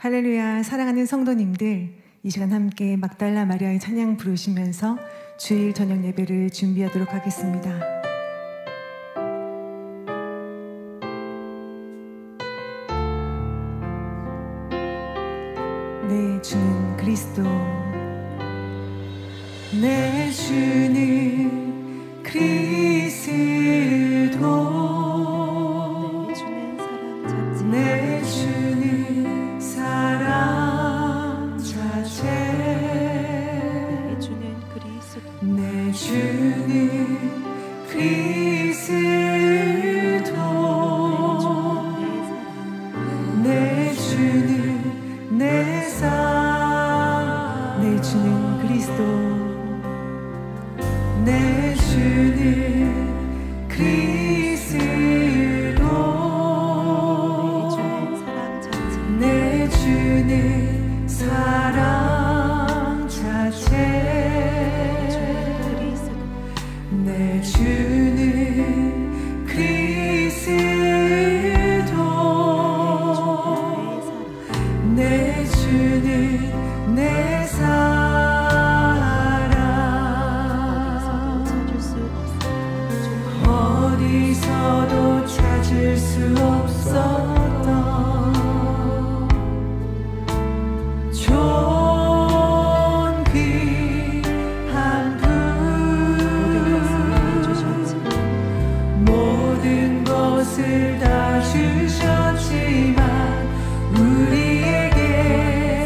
할렐루야. 사랑하는 성도님들, 이 시간 함께 막달라 마리아의 찬양 부르시면서 주일 저녁 예배를 준비하도록 하겠습니다. 내 주는 그리스도, 내 주는 그리스도, 내 주는 사랑 자체, 내 주는 그리스도, 내 주는 내 삶, 내 주는 그리스도, 내 주는 그리스도, 내 주는 사랑 자체, 내 주는 그리스도, 내 주는 내 사랑, 어디서도 찾을 수 없었던 존귀한 분, 모든 것을 다 주셨지만 우리에게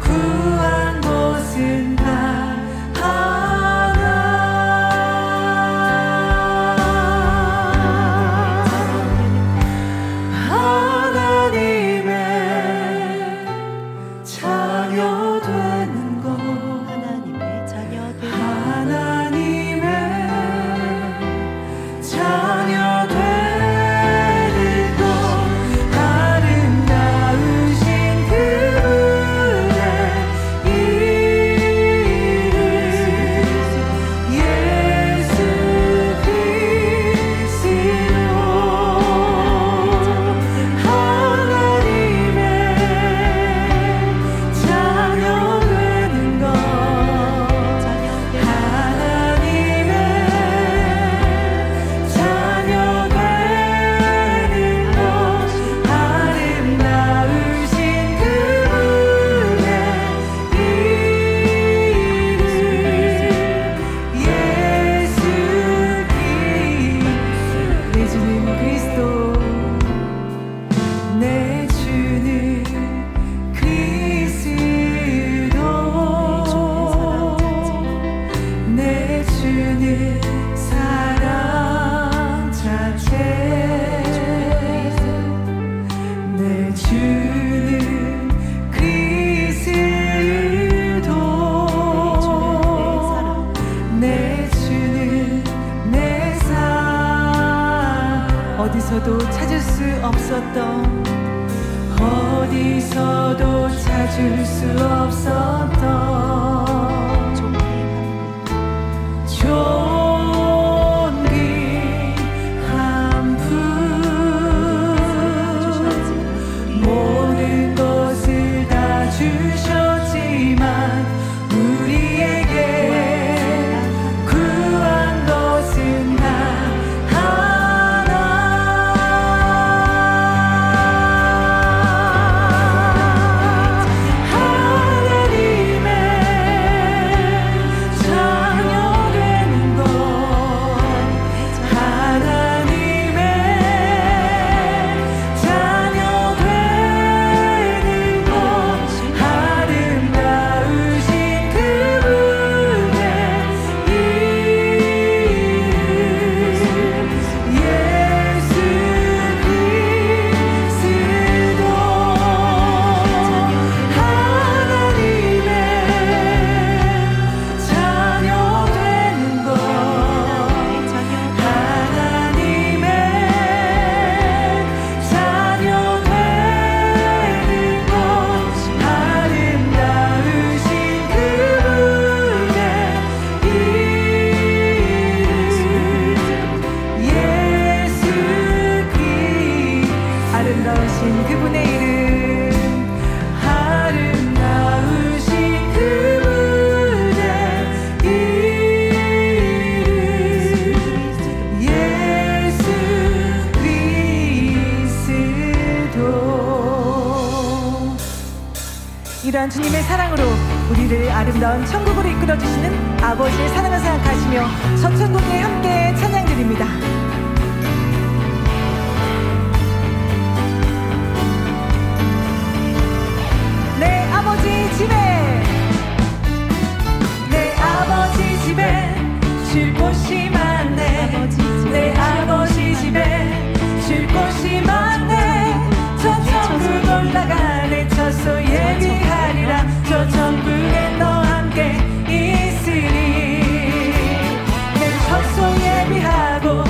구한 것은 단 하나, 하나님의 자녀 되는 것, 하나님의 자녀 되는 것, 아름다우신 그분의 이름 예수 그리스도, 하나님의 자녀 되는 것, 하나님의 자녀 되는 것, 아름다우신 그분의 이름 예수 그리스도, 내 주는 그리스도, 내 주는 사랑 자체, 내 주는 그리스도, 내 주는 내 삶, 어디서도 찾을 수 없었던, 어디서도 찾을 수 없었던 존귀한 분, 모든 것을 다 주셨지만 우리에게 구한 것은 단 하나, 하나님의 자녀 되는 것, 하나님의 자녀 되는 것, 아름다우신 그분의 이름 예수 그리스도, 하나님의 자녀 되는 것, 하나님의 자녀 되는 것, 아름다우신 그분의 이름 예수 그리스도, 아름다우신 그분의 이름, 무한무실한 주님의 사랑으로 우리를 아름다운 천국으로 이끌어주시는 아버지의 사랑을 생각하시며 서천국에 함께 찬양드립니다. 내 아버지 집에, 내 아버지 집에 쉴 곳이 많네. 내 아버지 집에 쉴 곳이 많네. 저 천국 올라가네. 처소 예비하리라. 저 천국에 너와 함께 있으리. 내 처소 예비하고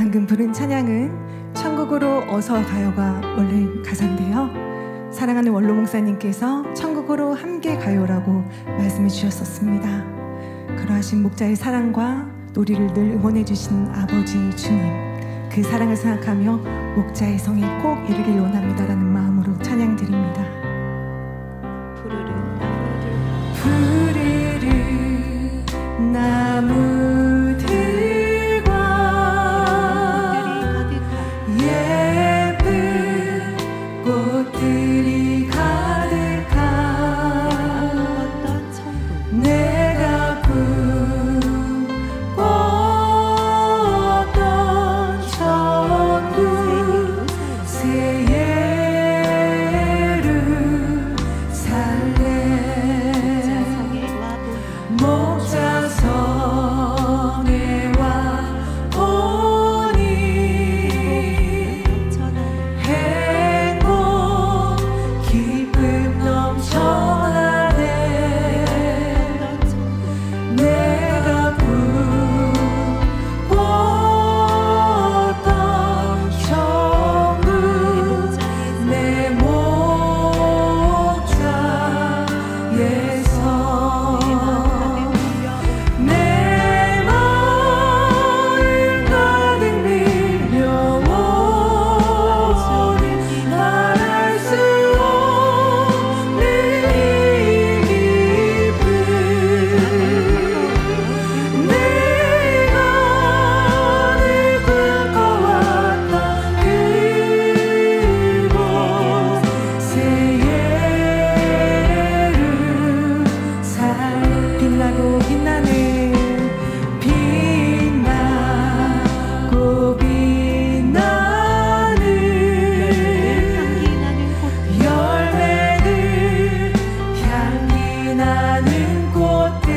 방금 부른 찬양은 천국으로 어서 가요가 원래 가사인데요. 사랑하는 원로 목사님께서 천국으로 함께 가요라고 말씀해 주셨었습니다. 그러하신 목자의 사랑과 우리를 늘 응원해 주신 아버지 주님, 그 사랑을 생각하며 목자의 성에 꼭 이르길 원합니다라는 마음으로 찬양 드립니다. 푸르르 나무들과 예쁜 꽃들이 가득한 내가 꿈꿨던 천국 새 예루살렘 목자성에 와보니 행복 기쁨 넘쳐나네. 내가 꿈꿨던 천국 내 목자의 성 내 마음 가득 밀려오니 말할 수 없는 이 기쁨 내가 늘 꿈꿔왔던 그곳 새 예루살렘 빛나고 빛나는 빛나고 빛나는 열매들 향기 나는 꽃들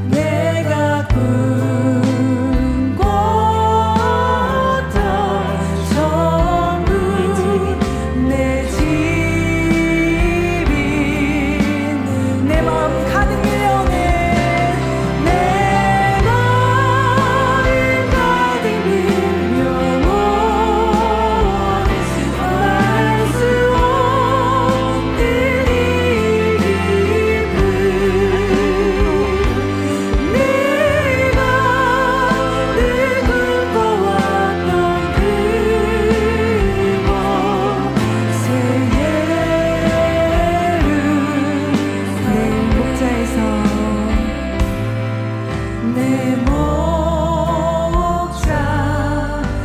내가 꿈꿨던 천국 내 집이 내 마음 가득 밀려오네. 내 마음 가득 밀려오니 말할 수 없는 이 기쁨 내가 늘 꿈꿔왔던 그곳 새 예루살렘 목자의 성 내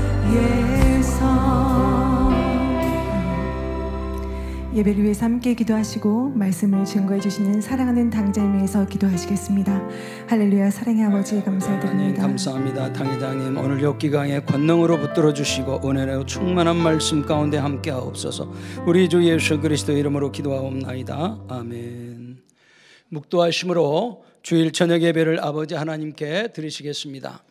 목자의 성. 예배를 위해서 함께 기도하시고 말씀을 증거해 주시는 사랑하는 당자님 위해서 기도하시겠습니다. 할렐루야. 사랑의 아버지 하나님 감사드립니다. 감사합니다. 당회장님 오늘 엽기강의 권능으로 붙들어 주시고 은혜로 충만한 말씀 가운데 함께 하옵소서. 우리 주 예수 그리스도 이름으로 기도하옵나이다. 아멘. 묵도하심으로 주일 저녁 예배를 아버지 하나님께 드리시겠습니다.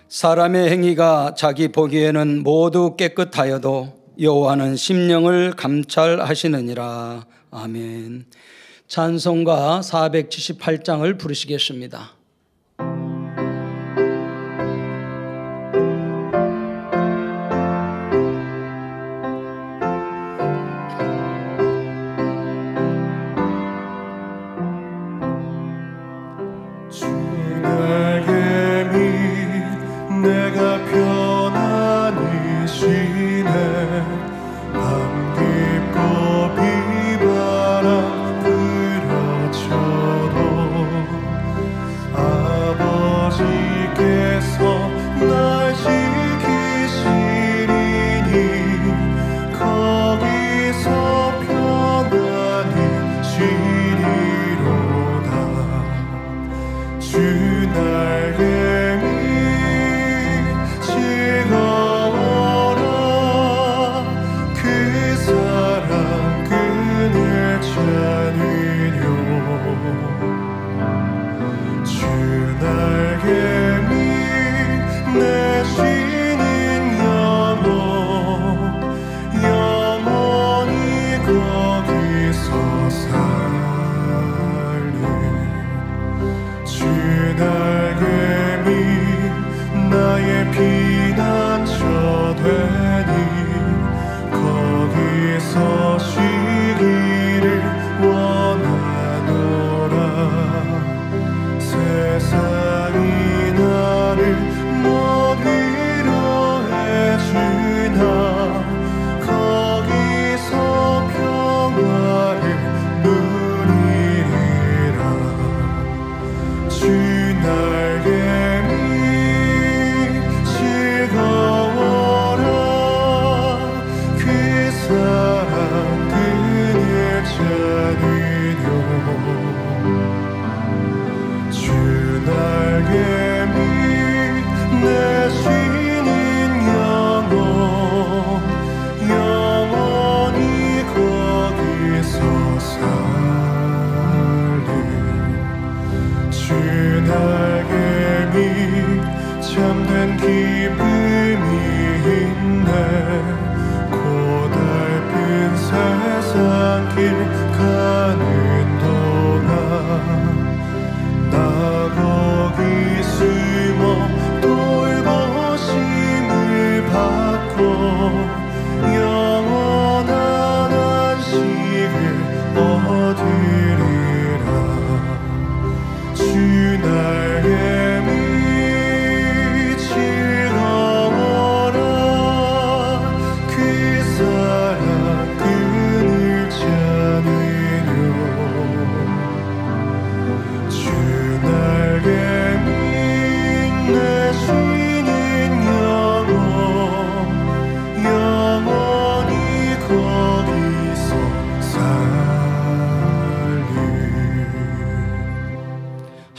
사람의 행위가 자기 보기에는 모두 깨끗하여도 여호와는 심령을 감찰하시느니라. 아멘. 찬송가 478장을 부르시겠습니다. 내가 편안히 쉬네. 밤 깊고 비바람 들어쳐도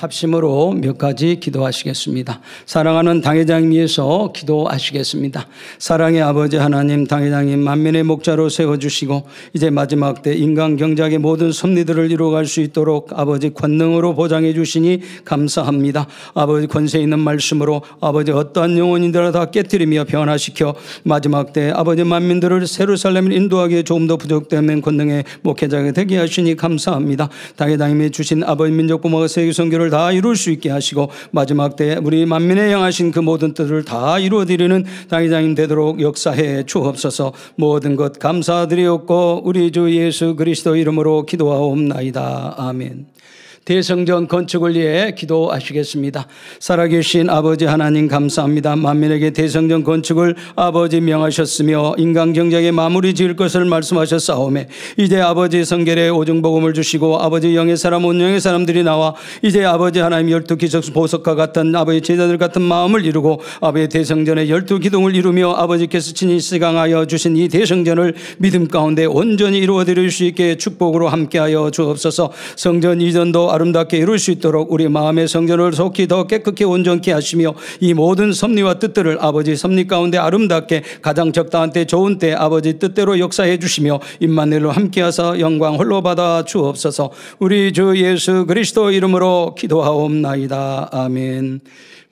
합심으로 몇 가지 기도하시겠습니다. 사랑하는 당회장님 위해서 기도하시겠습니다. 사랑의 아버지 하나님, 당회장님 만민의 목자로 세워주시고 이제 마지막 때 인간 경작의 모든 섭리들을 이루어갈 수 있도록 아버지 권능으로 보장해 주시니 감사합니다. 아버지 권세 있는 말씀으로 아버지 어떠한 영혼인들을 다 깨뜨리며 변화시켜 마지막 때 아버지 만민들을 예루살렘을 인도하기에 조금 더 부족되면 권능의 목회자가 되게 하시니 감사합니다. 당회장님이 주신 아버지 민족부모가 세계 선교를 다 이룰 수 있게 하시고 마지막 때 우리 만민에 향하신 그 모든 뜻을 다 이루어드리는 당회장님 되도록 역사해 주옵소서. 모든 것 감사드리옵고 우리 주 예수 그리스도 이름으로 기도하옵나이다. 아멘. 대성전 건축을 위해 기도하시겠습니다. 살아계신 아버지 하나님 감사합니다. 만민에게 대성전 건축을 아버지 명하셨으며 인간 경작에 마무리 지을 것을 말씀하셨사오매 이제 아버지 성결의 오중복음을 주시고 아버지 영의 사람 온 영의 사람들이 나와 이제 아버지 하나님 12기적 보석과 같은 아버지 제자들 같은 마음을 이루고 아버지 대성전의 12기둥을 이루며 아버지께서 친히 시강하여 주신 이 대성전을 믿음 가운데 온전히 이루어드릴 수 있게 축복으로 함께하여 주옵소서. 성전 이전도 아름답게 이룰 수 있도록 우리 마음의 성전을 속히 더 깨끗게 온전케 하시며 이 모든 섭리와 뜻들을 아버지 섭리 가운데 아름답게 가장 적당한 때 좋은 때 아버지 뜻대로 역사해 주시며 임마누엘로 함께하사 영광 홀로 받아 주옵소서. 우리 주 예수 그리스도 이름으로 기도하옵나이다. 아멘.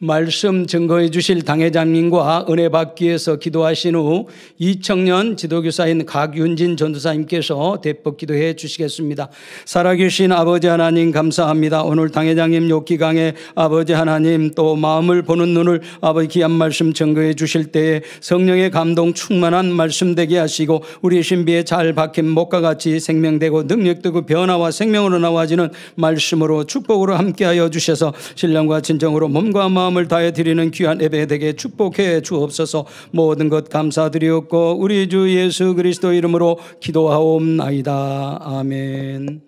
말씀 증거해 주실 당회장님과 은혜 받기 위해서 기도하신 후 이청년 지도교사인 각윤진 전도사님께서 대법 기도해 주시겠습니다. 살아계신 아버지 하나님 감사합니다. 오늘 당회장님 욕기강에 아버지 하나님 또 마음을 보는 눈을 아버지 귀한 말씀 증거해 주실 때에 성령의 감동 충만한 말씀 되게 하시고 우리 신비에 잘 박힌 목과 같이 생명되고 능력되고 변화와 생명으로 나와지는 말씀으로 축복으로 함께하여 주셔서 신령과 진정으로 몸과 마음을 다해 드리는 귀한 예배 되게 축복해 주옵소서. 모든 것 감사드리옵고 우리 주 예수 그리스도 이름으로 기도하옵나이다. 아멘.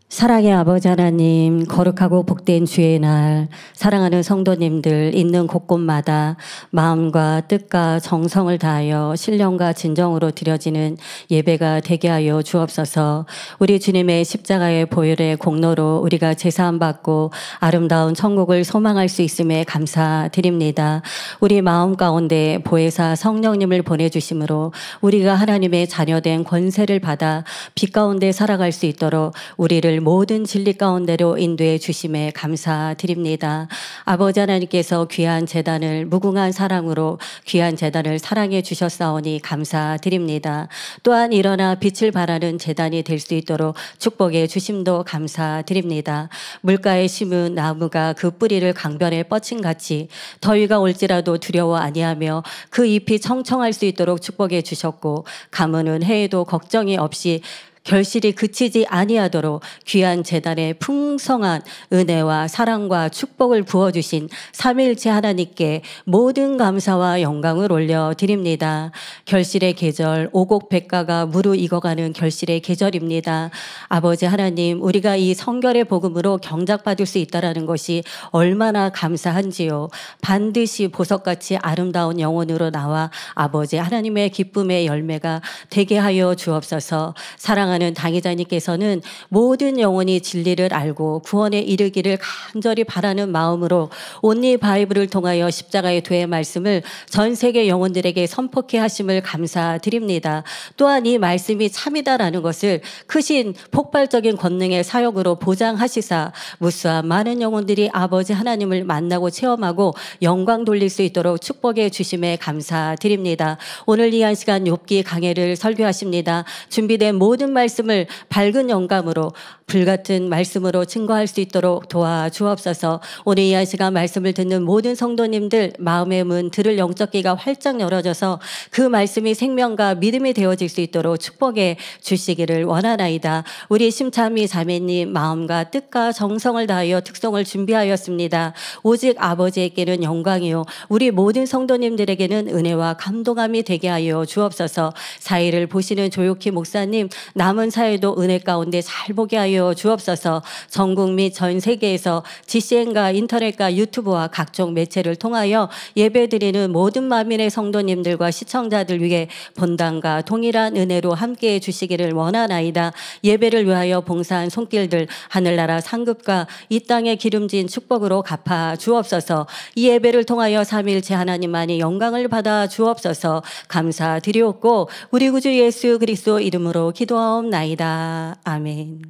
사랑의 아버지 하나님, 거룩하고 복된 주의 날, 사랑하는 성도님들 있는 곳곳마다 마음과 뜻과 정성을 다하여 신령과 진정으로 드려지는 예배가 되게 하여 주옵소서. 우리 주님의 십자가의 보혈의 공로로 우리가 제사함 받고 아름다운 천국을 소망할 수 있음에 감사드립니다. 우리 마음 가운데 보혜사 성령님을 보내주심으로 우리가 하나님의 자녀된 권세를 받아 빛 가운데 살아갈 수 있도록 우리를 모든 진리 가운데로 인도해 주심에 감사드립니다. 아버지 하나님께서 귀한 제단을 무궁한 사랑으로 귀한 제단을 사랑해 주셨사오니 감사드립니다. 또한 일어나 빛을 발하는 제단이 될 수 있도록 축복해 주심도 감사드립니다. 물가에 심은 나무가 그 뿌리를 강변에 뻗친같이 더위가 올지라도 두려워 아니하며 그 잎이 청청할 수 있도록 축복해 주셨고 가뭄은 해에도 걱정이 없이 결실이 그치지 아니하도록 귀한 제단에 풍성한 은혜와 사랑과 축복을 부어주신 삼위일체 하나님께 모든 감사와 영광을 올려드립니다. 결실의 계절, 오곡백가가 무르익어가는 결실의 계절입니다. 아버지 하나님, 우리가 이 성결의 복음으로 경작받을 수 있다는 것이 얼마나 감사한지요. 반드시 보석같이 아름다운 영혼으로 나와 아버지 하나님의 기쁨의 열매가 되게 하여 주옵소서. 사랑하는 당회자님께서는 모든 영혼이 진리를 알고 구원에 이르기를 간절히 바라는 마음으로 온리 바이블을 통하여 십자가의 도의 말씀을 전 세계 영혼들에게 선포케 하심을 감사드립니다. 또한 이 말씀이 참이다라는 것을 크신 폭발적인 권능의 사역으로 보장하시사 무수한 많은 영혼들이 아버지 하나님을 만나고 체험하고 영광 돌릴 수 있도록 축복해 주심에 감사드립니다. 오늘 이 한 시간 욥기 강해를 설교하십니다. 준비된 모든 말씀을 밝은 영감으로 불같은 말씀으로 증거할 수 있도록 도와주옵소서. 오늘 이 한 시간 말씀을 듣는 모든 성도님들 마음의 문 들을 영적 귀가 활짝 열어져서 그 말씀이 생명과 믿음이 되어질 수 있도록 축복해 주시기를 원하나이다. 우리 심찬미 자매님 마음과 뜻과 정성을 다하여 특송을 준비하였습니다. 오직 아버지에게는 영광이요 우리 모든 성도님들에게는 은혜와 감동함이 되게 하여 주옵소서. 사이를 보시는 조용히 목사님 남은 사회도 은혜 가운데 잘 보게 하여 주옵소서. 전국 및 전 세계에서 GCN과 인터넷과 유튜브와 각종 매체를 통하여 예배드리는 모든 만민의 성도님들과 시청자들 위해 본당과 동일한 은혜로 함께해 주시기를 원하나이다. 예배를 위하여 봉사한 손길들 하늘나라 상급과 이 땅에 기름진 축복으로 갚아 주옵소서. 이 예배를 통하여 삼위일체 하나님만이 영광을 받아 주옵소서. 감사드리옵고 우리 구주 예수 그리스도 이름으로 기도하옵나이다. 아멘.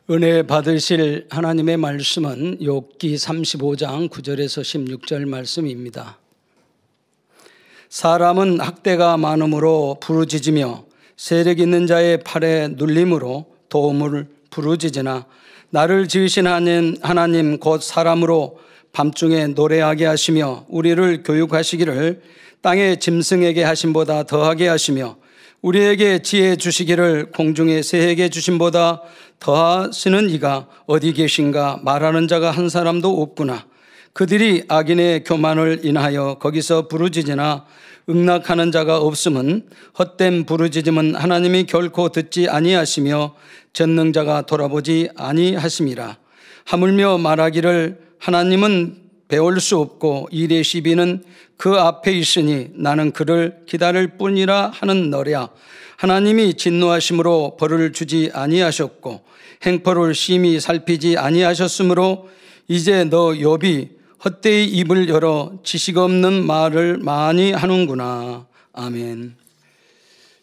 은혜 받으실 하나님의 말씀은 욥기 35장 9절에서 16절 말씀입니다. 사람은 학대가 많음으로 부르짖으며 세력 있는 자의 팔에 눌림으로 도움을 부르짖으나 나를 지으신 하나님 곧 사람으로 밤중에 노래하게 하시며 우리를 교육하시기를 땅의 짐승에게 하심보다 더하게 하시며 우리에게 지혜 주시기를 공중의 새에게 주심보다 더하시는 이가 어디 계신가? 말하는 자가 한 사람도 없구나. 그들이 악인의 교만을 인하여 거기서 부르짖으나 응낙하는 자가 없음은 헛된 부르짖음은 하나님이 결코 듣지 아니하시며 전능자가 돌아보지 아니하심이라. 하물며 말하기를 하나님은 배울 수 없고 일의 시비는 그 앞에 있으니 나는 그를 기다릴 뿐이라 하는 너랴. 하나님이 진노하심으로 벌을 주지 아니하셨고 행포를 심히 살피지 아니하셨으므로 이제 너 욥이 헛되이 입을 열어 지식 없는 말을 많이 하는구나. 아멘.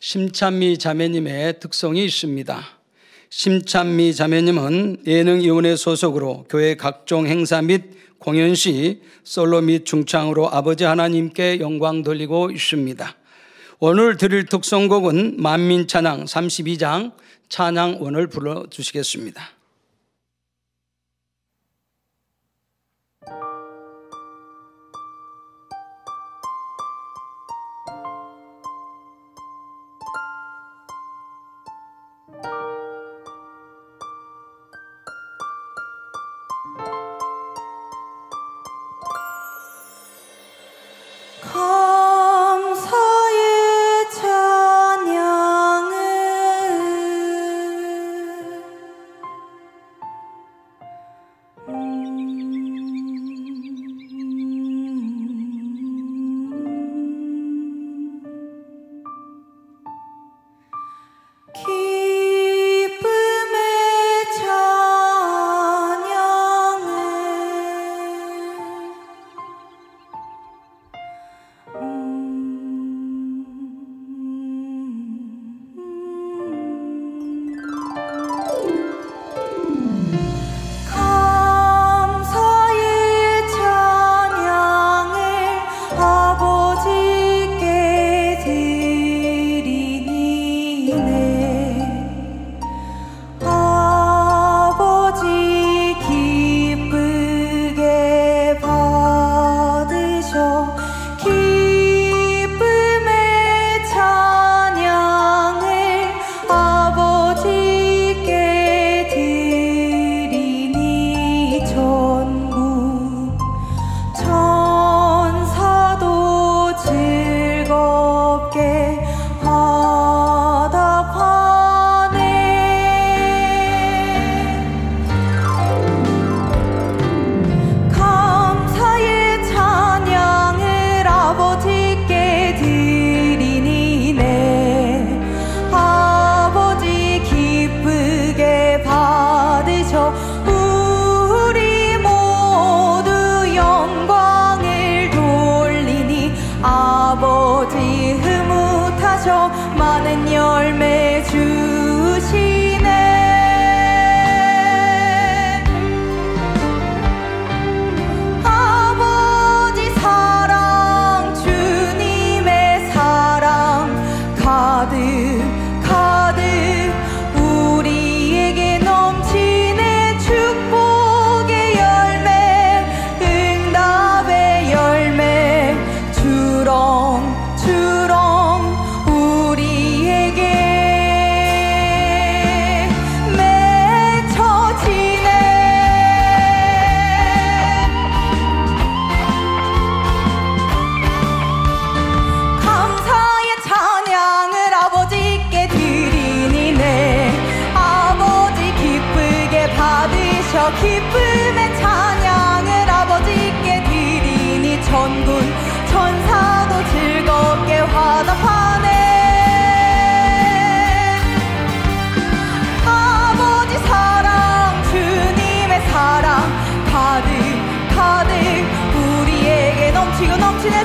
심찬미 자매님의 특성이 있습니다. 심찬미 자매님은 예능위원회 소속으로 교회 각종 행사 및 공연 시 솔로 및 중창으로 아버지 하나님께 영광 돌리고 있습니다. 오늘 드릴 특성곡은 만민찬양 32장 찬양원을 불러주시겠습니다. 감사의 찬양을 기쁨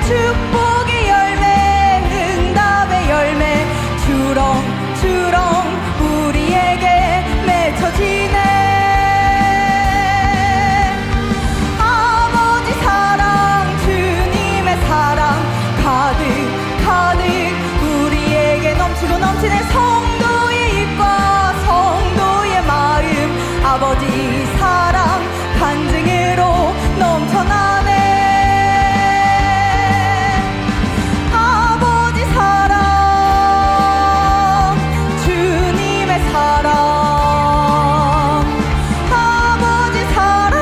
축복의 열매 응답의 열매 주렁주렁 우리에게 맺혀지네. 아버지 사랑 주님의 사랑 가득 가득 우리에게 넘치고 넘치는 성도의 입과 성도의 마음 아버지 사랑 간증으로 넘쳐나네. 아버지 사랑 주님의 사랑 아버지 사랑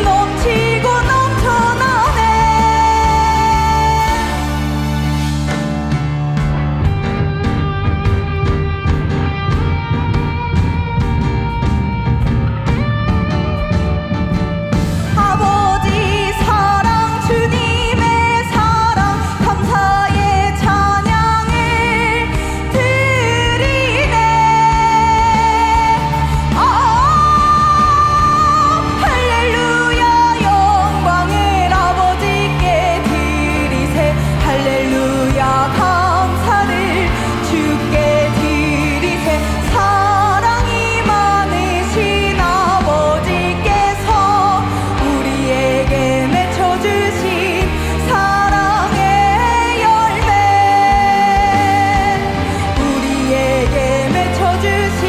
넘치고 넘쳐나네. 아버지 사랑 주님의 사랑 감사의 찬양을 드리네. 할렐루야 영광을 아버지께 드리세. 할렐루야 감사를 주께 드리세. 사랑이 많으신 아버지께서 우리에게 맺혀주신 사랑의 열매 우리에게 맺혀주신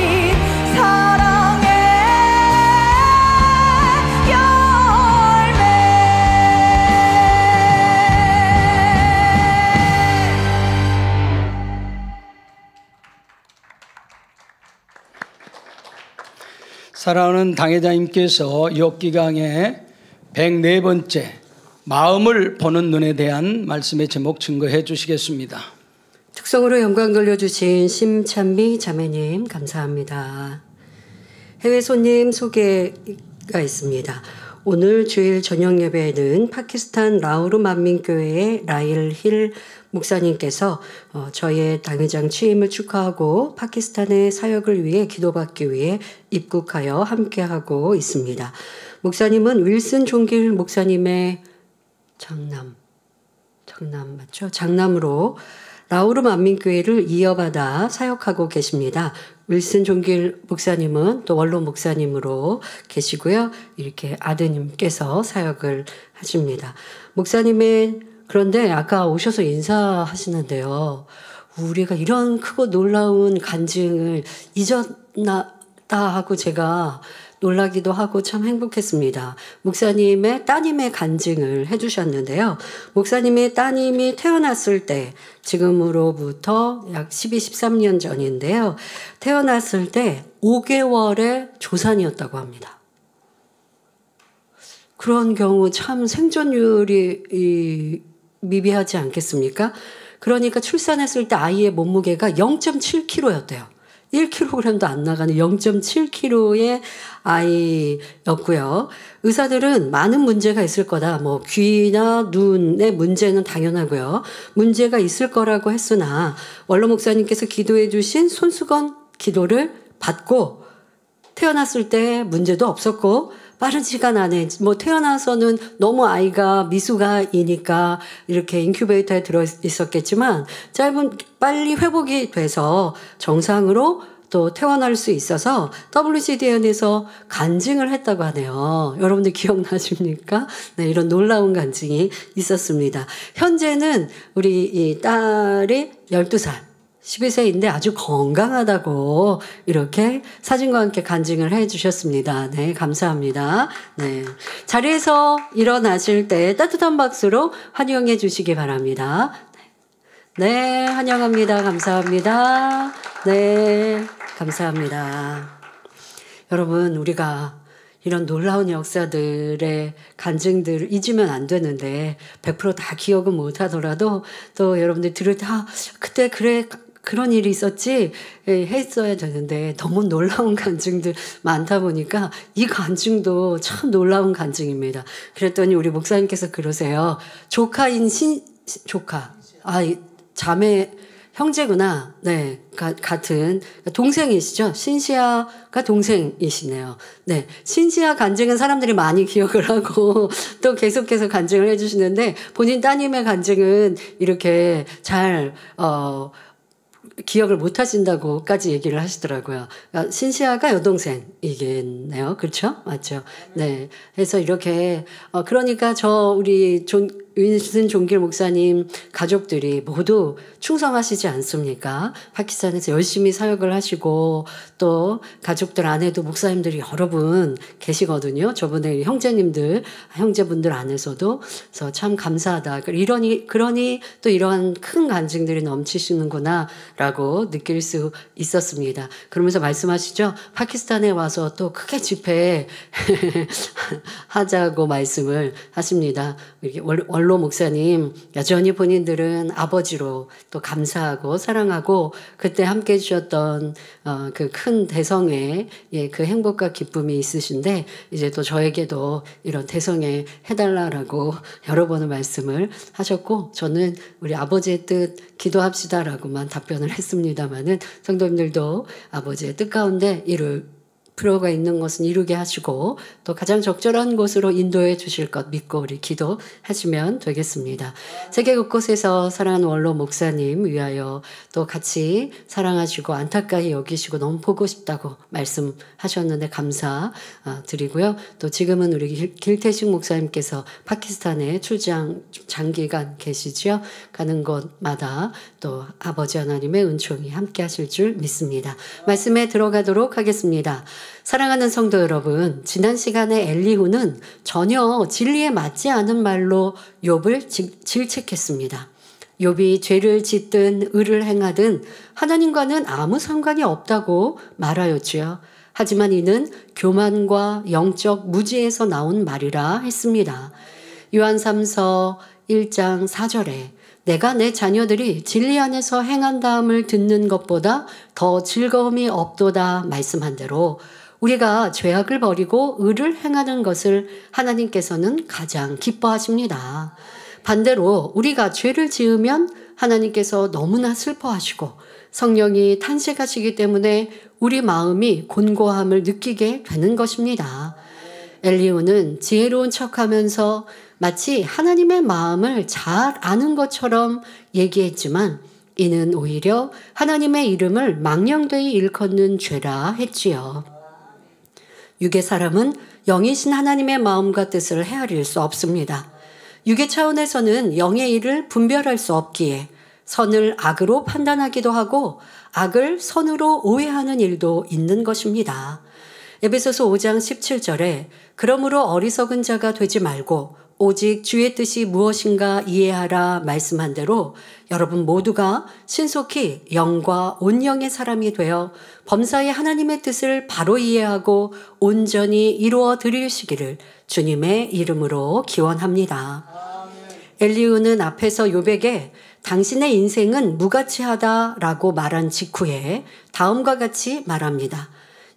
사랑의 열매. 사랑하는 당회장님께서 욥기강의 104번째 마음을 보는 눈에 대한 말씀의 제목 증거해 주시겠습니다. 특성으로 영광 돌려주신 심찬미 자매님 감사합니다. 해외 손님 소개가 있습니다. 오늘 주일 저녁 예배에는 파키스탄 라우르 만민교회의 라일 힐 목사님께서 저의 당회장 취임을 축하하고 파키스탄의 사역을 위해 기도받기 위해 입국하여 함께하고 있습니다. 목사님은 윌슨 종길 목사님의 장남 맞죠? 장남으로 라우르 만민교회를 이어받아 사역하고 계십니다. 윌슨 종길 목사님은 또 원로 목사님으로 계시고요. 이렇게 아드님께서 사역을 하십니다. 목사님의 그런데 아까 오셔서 인사하시는데요. 우리가 이런 크고 놀라운 간증을 잊었나 하고 제가 놀라기도 하고 참 행복했습니다. 목사님의 따님의 간증을 해주셨는데요. 목사님의 따님이 태어났을 때 지금으로부터 약 12, 13년 전인데요. 태어났을 때 5개월의 조산이었다고 합니다. 그런 경우 참 생존율이 미비하지 않겠습니까? 그러니까 출산했을 때 아이의 몸무게가 0.7kg였대요. 1kg도 안 나가는 0.7kg의 아이였고요. 의사들은 많은 문제가 있을 거다. 뭐 귀나 눈의 문제는 당연하고요. 문제가 있을 거라고 했으나 원로 목사님께서 기도해 주신 손수건 기도를 받고 태어났을 때 문제도 없었고 빠른 시간 안에 뭐 태어나서는 너무 아이가 미숙아이니까 이렇게 인큐베이터에 들어 있었겠지만 빨리 회복이 돼서 정상으로 또 퇴원할 수 있어서 WCDN에서 간증을 했다고 하네요. 여러분들 기억나십니까? 네, 이런 놀라운 간증이 있었습니다. 현재는 우리 이 딸이 12살. 12세인데 아주 건강하다고 이렇게 사진과 함께 간증을 해 주셨습니다. 네, 감사합니다. 네. 자리에서 일어나실 때 따뜻한 박수로 환영해 주시기 바랍니다. 네, 환영합니다. 감사합니다. 네, 감사합니다. 여러분, 우리가 이런 놀라운 역사들의 간증들을 잊으면 안 되는데 100% 다 기억은 못 하더라도 또 여러분들 들을 때 그때 그래 그런 일이 있었지 했어야 되는데 너무 놀라운 간증들 많다 보니까 이 간증도 참 놀라운 간증입니다. 그랬더니 우리 목사님께서 그러세요. 자매 형제구나. 네, 같은 동생이시죠. 신시아가 동생이시네요. 네, 신시아 간증은 사람들이 많이 기억을 하고 또 계속해서 간증을 해주시는데 본인 따님의 간증은 이렇게 잘 기억을 못 하신다고까지 얘기를 하시더라고요. 그러니까 신시아가 여동생이겠네요. 그렇죠? 맞죠? 네. 그래서 이렇게 그러니까 우리 윈슨 존길 목사님 가족들이 모두 충성하시지 않습니까? 파키스탄에서 열심히 사역을 하시고 또 가족들 안에도 목사님들이 여러 분 계시거든요. 저번에 형제분들 안에서도. 그래서 참 감사하다. 그러니 또 이러한 큰 간증들이 넘치시는구나라고 느낄 수 있었습니다. 그러면서 말씀하시죠. 파키스탄에 와서 또 크게 집회 하자고 말씀을 하십니다. 이렇게 원로 목사님 여전히 본인들은 아버지로 또 감사하고 사랑하고 그때 함께 해주셨던 그 큰 대성회 그 행복과 기쁨이 있으신데 이제 또 저에게도 이런 대성회 해달라라고 여러 번의 말씀을 하셨고 저는 우리 아버지의 뜻 기도합시다라고만 답변을 했습니다마는 성도님들도 아버지의 뜻 가운데 이룰 필요가 있는 것은 이루게 하시고 또 가장 적절한 곳으로 인도해 주실 것 믿고 우리 기도하시면 되겠습니다. 세계 곳곳에서 사랑하는 원로 목사님 위하여 또 같이 사랑하시고 안타까이 여기시고 너무 보고 싶다고 말씀하셨는데 감사드리고요. 또 지금은 우리 길태식 목사님께서 파키스탄에 출장 장기간 계시죠. 가는 곳마다 또 아버지 하나님의 은총이 함께 하실 줄 믿습니다. 말씀에 들어가도록 하겠습니다. 사랑하는 성도 여러분, 지난 시간에 엘리후는 전혀 진리에 맞지 않은 말로 욥을 질책했습니다. 욥이 죄를 짓든 의를 행하든 하나님과는 아무 상관이 없다고 말하였지요. 하지만 이는 교만과 영적 무지에서 나온 말이라 했습니다. 요한 3서 1장 4절에 내가 내 자녀들이 진리 안에서 행한다함을 듣는 것보다 더 즐거움이 없도다 말씀한 대로 우리가 죄악을 버리고 의를 행하는 것을 하나님께서는 가장 기뻐하십니다. 반대로 우리가 죄를 지으면 하나님께서 너무나 슬퍼하시고 성령이 탄식하시기 때문에 우리 마음이 곤고함을 느끼게 되는 것입니다. 엘리후는 지혜로운 척하면서 마치 하나님의 마음을 잘 아는 것처럼 얘기했지만 이는 오히려 하나님의 이름을 망령되이 일컫는 죄라 했지요. 육의 사람은 영이신 하나님의 마음과 뜻을 헤아릴 수 없습니다. 육의 차원에서는 영의 일을 분별할 수 없기에 선을 악으로 판단하기도 하고 악을 선으로 오해하는 일도 있는 것입니다. 에베소서 5장 17절에 그러므로 어리석은 자가 되지 말고 오직 주의 뜻이 무엇인가 이해하라 말씀한 대로 여러분 모두가 신속히 영과 온영의 사람이 되어 범사에 하나님의 뜻을 바로 이해하고 온전히 이루어 드리시기를 주님의 이름으로 기원합니다. 엘리후는 앞에서 욥에게 당신의 인생은 무가치하다라고 말한 직후에 다음과 같이 말합니다.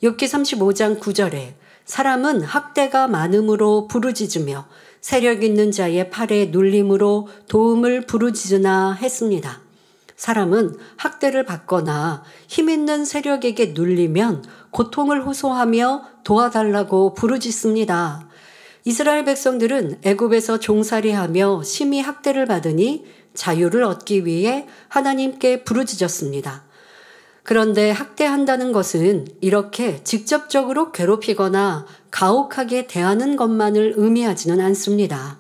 욥기 35장 9절에 사람은 학대가 많음으로 부르짖으며 세력 있는 자의 팔에 눌림으로 도움을 부르짖으나 했습니다. 사람은 학대를 받거나 힘 있는 세력에게 눌리면 고통을 호소하며 도와달라고 부르짖습니다. 이스라엘 백성들은 애굽에서 종살이하며 심히 학대를 받으니 자유를 얻기 위해 하나님께 부르짖었습니다. 그런데 학대한다는 것은 이렇게 직접적으로 괴롭히거나 가혹하게 대하는 것만을 의미하지는 않습니다.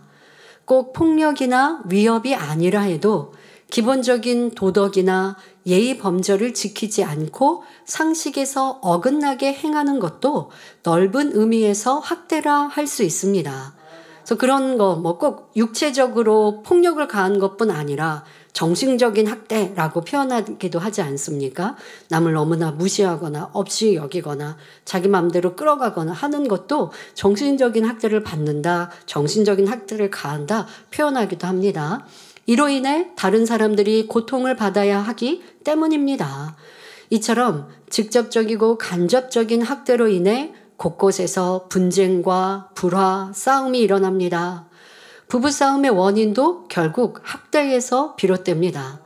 꼭 폭력이나 위협이 아니라 해도 기본적인 도덕이나 예의 범절을 지키지 않고 상식에서 어긋나게 행하는 것도 넓은 의미에서 학대라 할 수 있습니다. 그래서 그런 거 뭐 꼭 육체적으로 폭력을 가한 것뿐 아니라 정신적인 학대라고 표현하기도 하지 않습니까? 남을 너무나 무시하거나 없이 여기거나 자기 마음대로 끌어가거나 하는 것도 정신적인 학대를 받는다, 정신적인 학대를 가한다 표현하기도 합니다. 이로 인해 다른 사람들이 고통을 받아야 하기 때문입니다. 이처럼 직접적이고 간접적인 학대로 인해 곳곳에서 분쟁과 불화, 싸움이 일어납니다. 부부싸움의 원인도 결국 학대에서 비롯됩니다.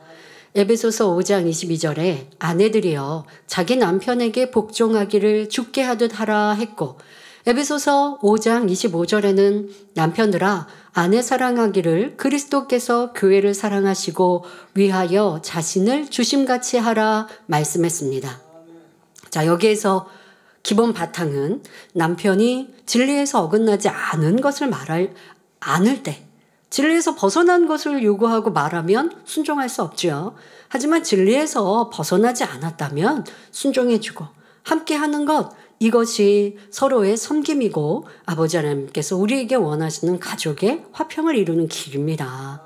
에베소서 5장 22절에 아내들이여 자기 남편에게 복종하기를 죽게 하듯 하라 했고, 에베소서 5장 25절에는 남편들아 아내 사랑하기를 그리스도께서 교회를 사랑하시고 위하여 자신을 주심같이 하라 말씀했습니다. 자, 여기에서 기본 바탕은 남편이 진리에서 어긋나지 않은 것을 말할 않을 때, 진리에서 벗어난 것을 요구하고 말하면 순종할 수 없죠. 하지만 진리에서 벗어나지 않았다면 순종해주고 함께 하는 것, 이것이 서로의 섬김이고 아버지 하나님께서 우리에게 원하시는 가족의 화평을 이루는 길입니다.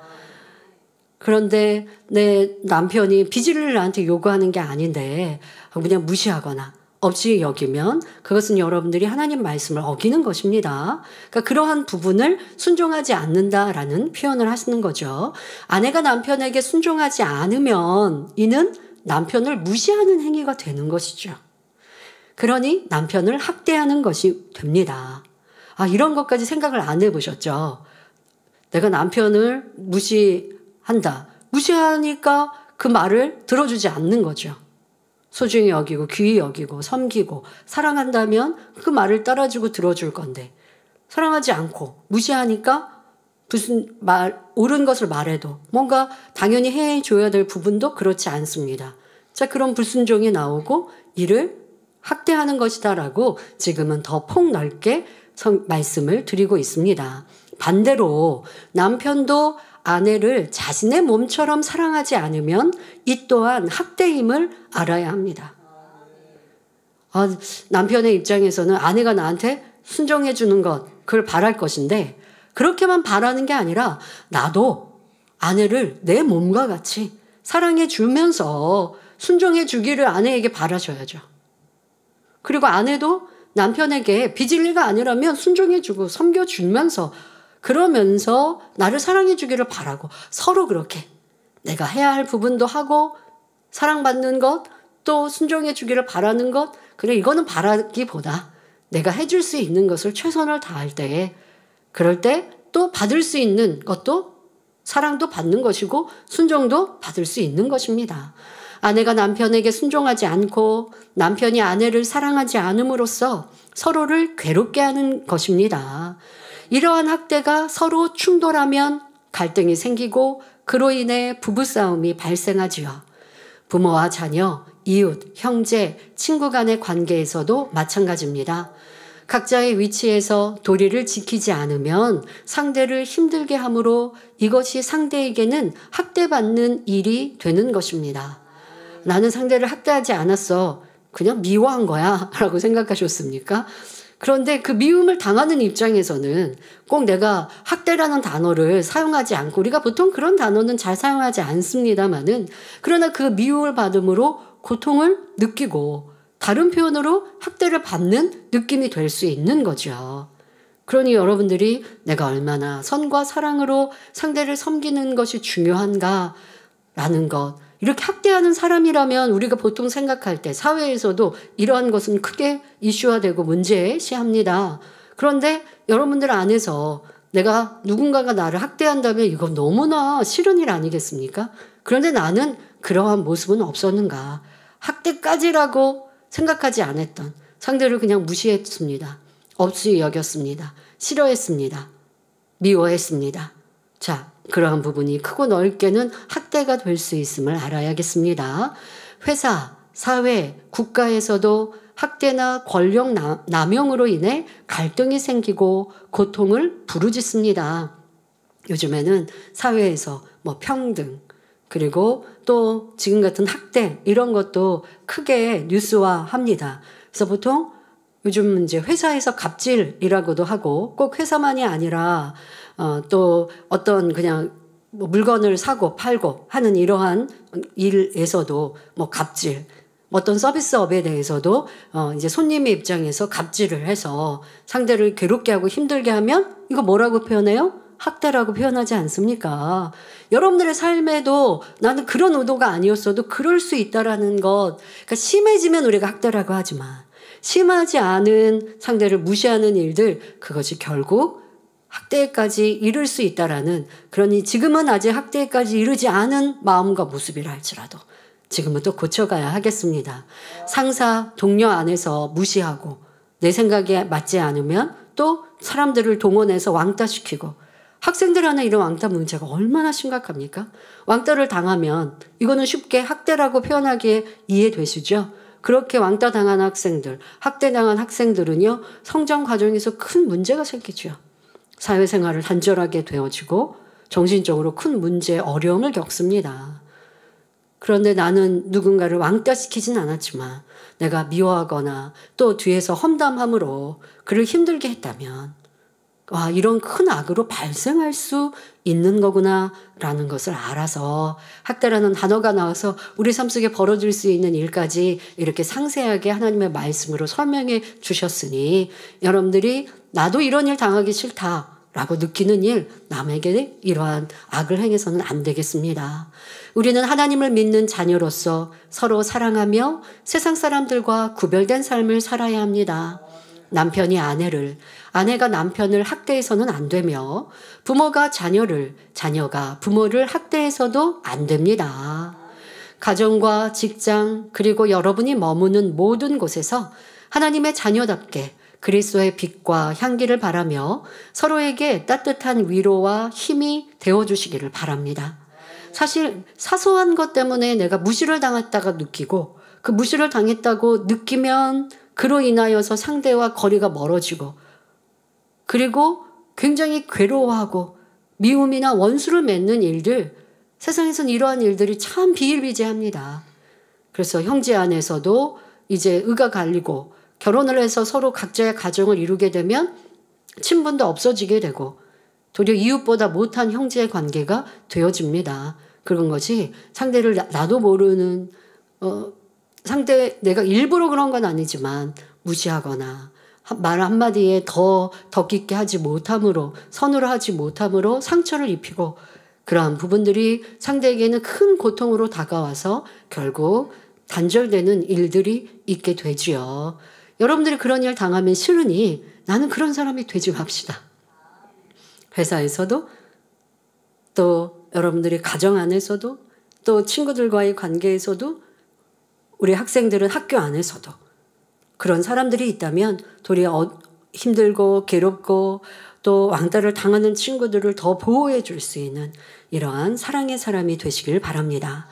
그런데 내 남편이 비질을 나한테 요구하는 게 아닌데 그냥 무시하거나 없이 여기면 그것은 여러분들이 하나님 말씀을 어기는 것입니다. 그러니까 그러한 부분을 순종하지 않는다라는 표현을 하시는 거죠. 아내가 남편에게 순종하지 않으면 이는 남편을 무시하는 행위가 되는 것이죠. 그러니 남편을 학대하는 것이 됩니다. 아, 이런 것까지 생각을 안 해보셨죠? 내가 남편을 무시한다. 무시하니까 그 말을 들어주지 않는 거죠. 소중히 여기고 귀히 여기고 섬기고 사랑한다면 그 말을 따라주고 들어줄 건데, 사랑하지 않고 무시하니까 무슨 옳은 것을 말해도 뭔가 당연히 해줘야 될 부분도 그렇지 않습니다. 자, 그런 불순종이 나오고 이를 학대하는 것이다라고 지금은 더 폭넓게 말씀을 드리고 있습니다. 반대로 남편도 아내를 자신의 몸처럼 사랑하지 않으면 이 또한 학대임을 알아야 합니다. 남편의 입장에서는 아내가 나한테 순종해 주는 것, 그걸 바랄 것인데 그렇게만 바라는 게 아니라 나도 아내를 내 몸과 같이 사랑해 주면서 순종해 주기를 아내에게 바라셔야죠. 그리고 아내도 남편에게 비질리가 아니라면 순종해 주고 섬겨 주면서 그러면서 나를 사랑해 주기를 바라고 서로 그렇게 내가 해야 할 부분도 하고 사랑받는 것 또 순종해 주기를 바라는 것, 그래 이거는 바라기보다 내가 해줄 수 있는 것을 최선을 다할 때 그럴 때 또 받을 수 있는 것도 사랑도 받는 것이고 순종도 받을 수 있는 것입니다. 아내가 남편에게 순종하지 않고 남편이 아내를 사랑하지 않음으로써 서로를 괴롭게 하는 것입니다. 이러한 학대가 서로 충돌하면 갈등이 생기고 그로 인해 부부싸움이 발생하지요. 부모와 자녀, 이웃, 형제, 친구 간의 관계에서도 마찬가지입니다. 각자의 위치에서 도리를 지키지 않으면 상대를 힘들게 하므로 이것이 상대에게는 학대받는 일이 되는 것입니다. 나는 상대를 학대하지 않았어. 그냥 미워한 거야 라고 생각하셨습니까? 그런데 그 미움을 당하는 입장에서는 꼭 내가 학대라는 단어를 사용하지 않고, 우리가 보통 그런 단어는 잘 사용하지 않습니다만은, 그러나 그 미움을 받음으로 고통을 느끼고 다른 표현으로 학대를 받는 느낌이 될 수 있는 거죠. 그러니 여러분들이 내가 얼마나 선과 사랑으로 상대를 섬기는 것이 중요한가라는 것, 이렇게 학대하는 사람이라면 우리가 보통 생각할 때 사회에서도 이러한 것은 크게 이슈화되고 문제시합니다. 그런데 여러분들 안에서 내가 누군가가 나를 학대한다면 이건 너무나 싫은 일 아니겠습니까? 그런데 나는 그러한 모습은 없었는가? 학대까지라고 생각하지 않았던, 상대를 그냥 무시했습니다. 없이 여겼습니다. 싫어했습니다. 미워했습니다. 자, 그러한 부분이 크고 넓게는 학대가 될 수 있음을 알아야겠습니다. 회사, 사회, 국가에서도 학대나 권력 남용으로 인해 갈등이 생기고 고통을 부르짖습니다. 요즘에는 사회에서 평등, 그리고 또 지금 같은 학대 이런 것도 크게 뉴스화합니다. 그래서 보통 요즘 이제 회사에서 갑질이라고도 하고, 꼭 회사만이 아니라 또 어떤 그냥 물건을 사고 팔고 하는 이러한 일에서도 갑질, 어떤 서비스업에 대해서도 이제 손님의 입장에서 갑질을 해서 상대를 괴롭게 하고 힘들게 하면 이거 뭐라고 표현해요? 학대라고 표현하지 않습니까? 여러분들의 삶에도 나는 그런 의도가 아니었어도 그럴 수 있다라는 것, 그러니까 심해지면 우리가 학대라고 하지만 심하지 않은 상대를 무시하는 일들, 그것이 결국 학대까지 이를 수 있다라는, 그러니 지금은 아직 학대까지 이르지 않은 마음과 모습이라 할지라도 지금은 또 고쳐가야 하겠습니다. 상사, 동료 안에서 무시하고 내 생각에 맞지 않으면 또 사람들을 동원해서 왕따시키고, 학생들 안에 이런 왕따 문제가 얼마나 심각합니까? 왕따를 당하면 이거는 쉽게 학대라고 표현하기에 이해되시죠? 그렇게 왕따 당한 학생들, 학대당한 학생들은요, 성장 과정에서 큰 문제가 생기죠. 사회생활을 단절하게 되어지고 정신적으로 큰 문제, 어려움을 겪습니다. 그런데 나는 누군가를 왕따시키진 않았지만 내가 미워하거나 또 뒤에서 험담함으로 그를 힘들게 했다면, 와, 이런 큰 악으로 발생할 수 있는 거구나 라는 것을 알아서 학대라는 단어가 나와서 우리 삶 속에 벌어질 수 있는 일까지 이렇게 상세하게 하나님의 말씀으로 설명해 주셨으니, 여러분들이 나도 이런 일 당하기 싫다 라고 느끼는 일, 남에게 이러한 악을 행해서는 안 되겠습니다. 우리는 하나님을 믿는 자녀로서 서로 사랑하며 세상 사람들과 구별된 삶을 살아야 합니다. 남편이 아내를, 아내가 남편을 학대해서는 안 되며, 부모가 자녀를, 자녀가 부모를 학대해서도 안 됩니다. 가정과 직장, 그리고 여러분이 머무는 모든 곳에서 하나님의 자녀답게 그리스도의 빛과 향기를 바라며 서로에게 따뜻한 위로와 힘이 되어주시기를 바랍니다. 사실 사소한 것 때문에 내가 무시를 당했다가 느끼고, 그 무시를 당했다고 느끼면 그로 인하여서 상대와 거리가 멀어지고, 그리고 굉장히 괴로워하고 미움이나 원수를 맺는 일들, 세상에서는 이러한 일들이 참 비일비재합니다. 그래서 형제 안에서도 이제 의가 갈리고 결혼을 해서 서로 각자의 가정을 이루게 되면 친분도 없어지게 되고 도리어 이웃보다 못한 형제의 관계가 되어집니다. 그런 것이 상대를 나도 모르는 상대, 내가 일부러 그런 건 아니지만 무시하거나 말 한마디에 더 깊게 하지 못함으로, 선으로 하지 못함으로 상처를 입히고, 그러한 부분들이 상대에게는 큰 고통으로 다가와서 결국 단절되는 일들이 있게 되지요. 여러분들이 그런 일 당하면 싫으니 나는 그런 사람이 되지 맙시다. 회사에서도, 또 여러분들이 가정 안에서도, 또 친구들과의 관계에서도, 우리 학생들은 학교 안에서도 그런 사람들이 있다면 도리어 힘들고 괴롭고 또 왕따를 당하는 친구들을 더 보호해 줄 수 있는 이러한 사랑의 사람이 되시길 바랍니다.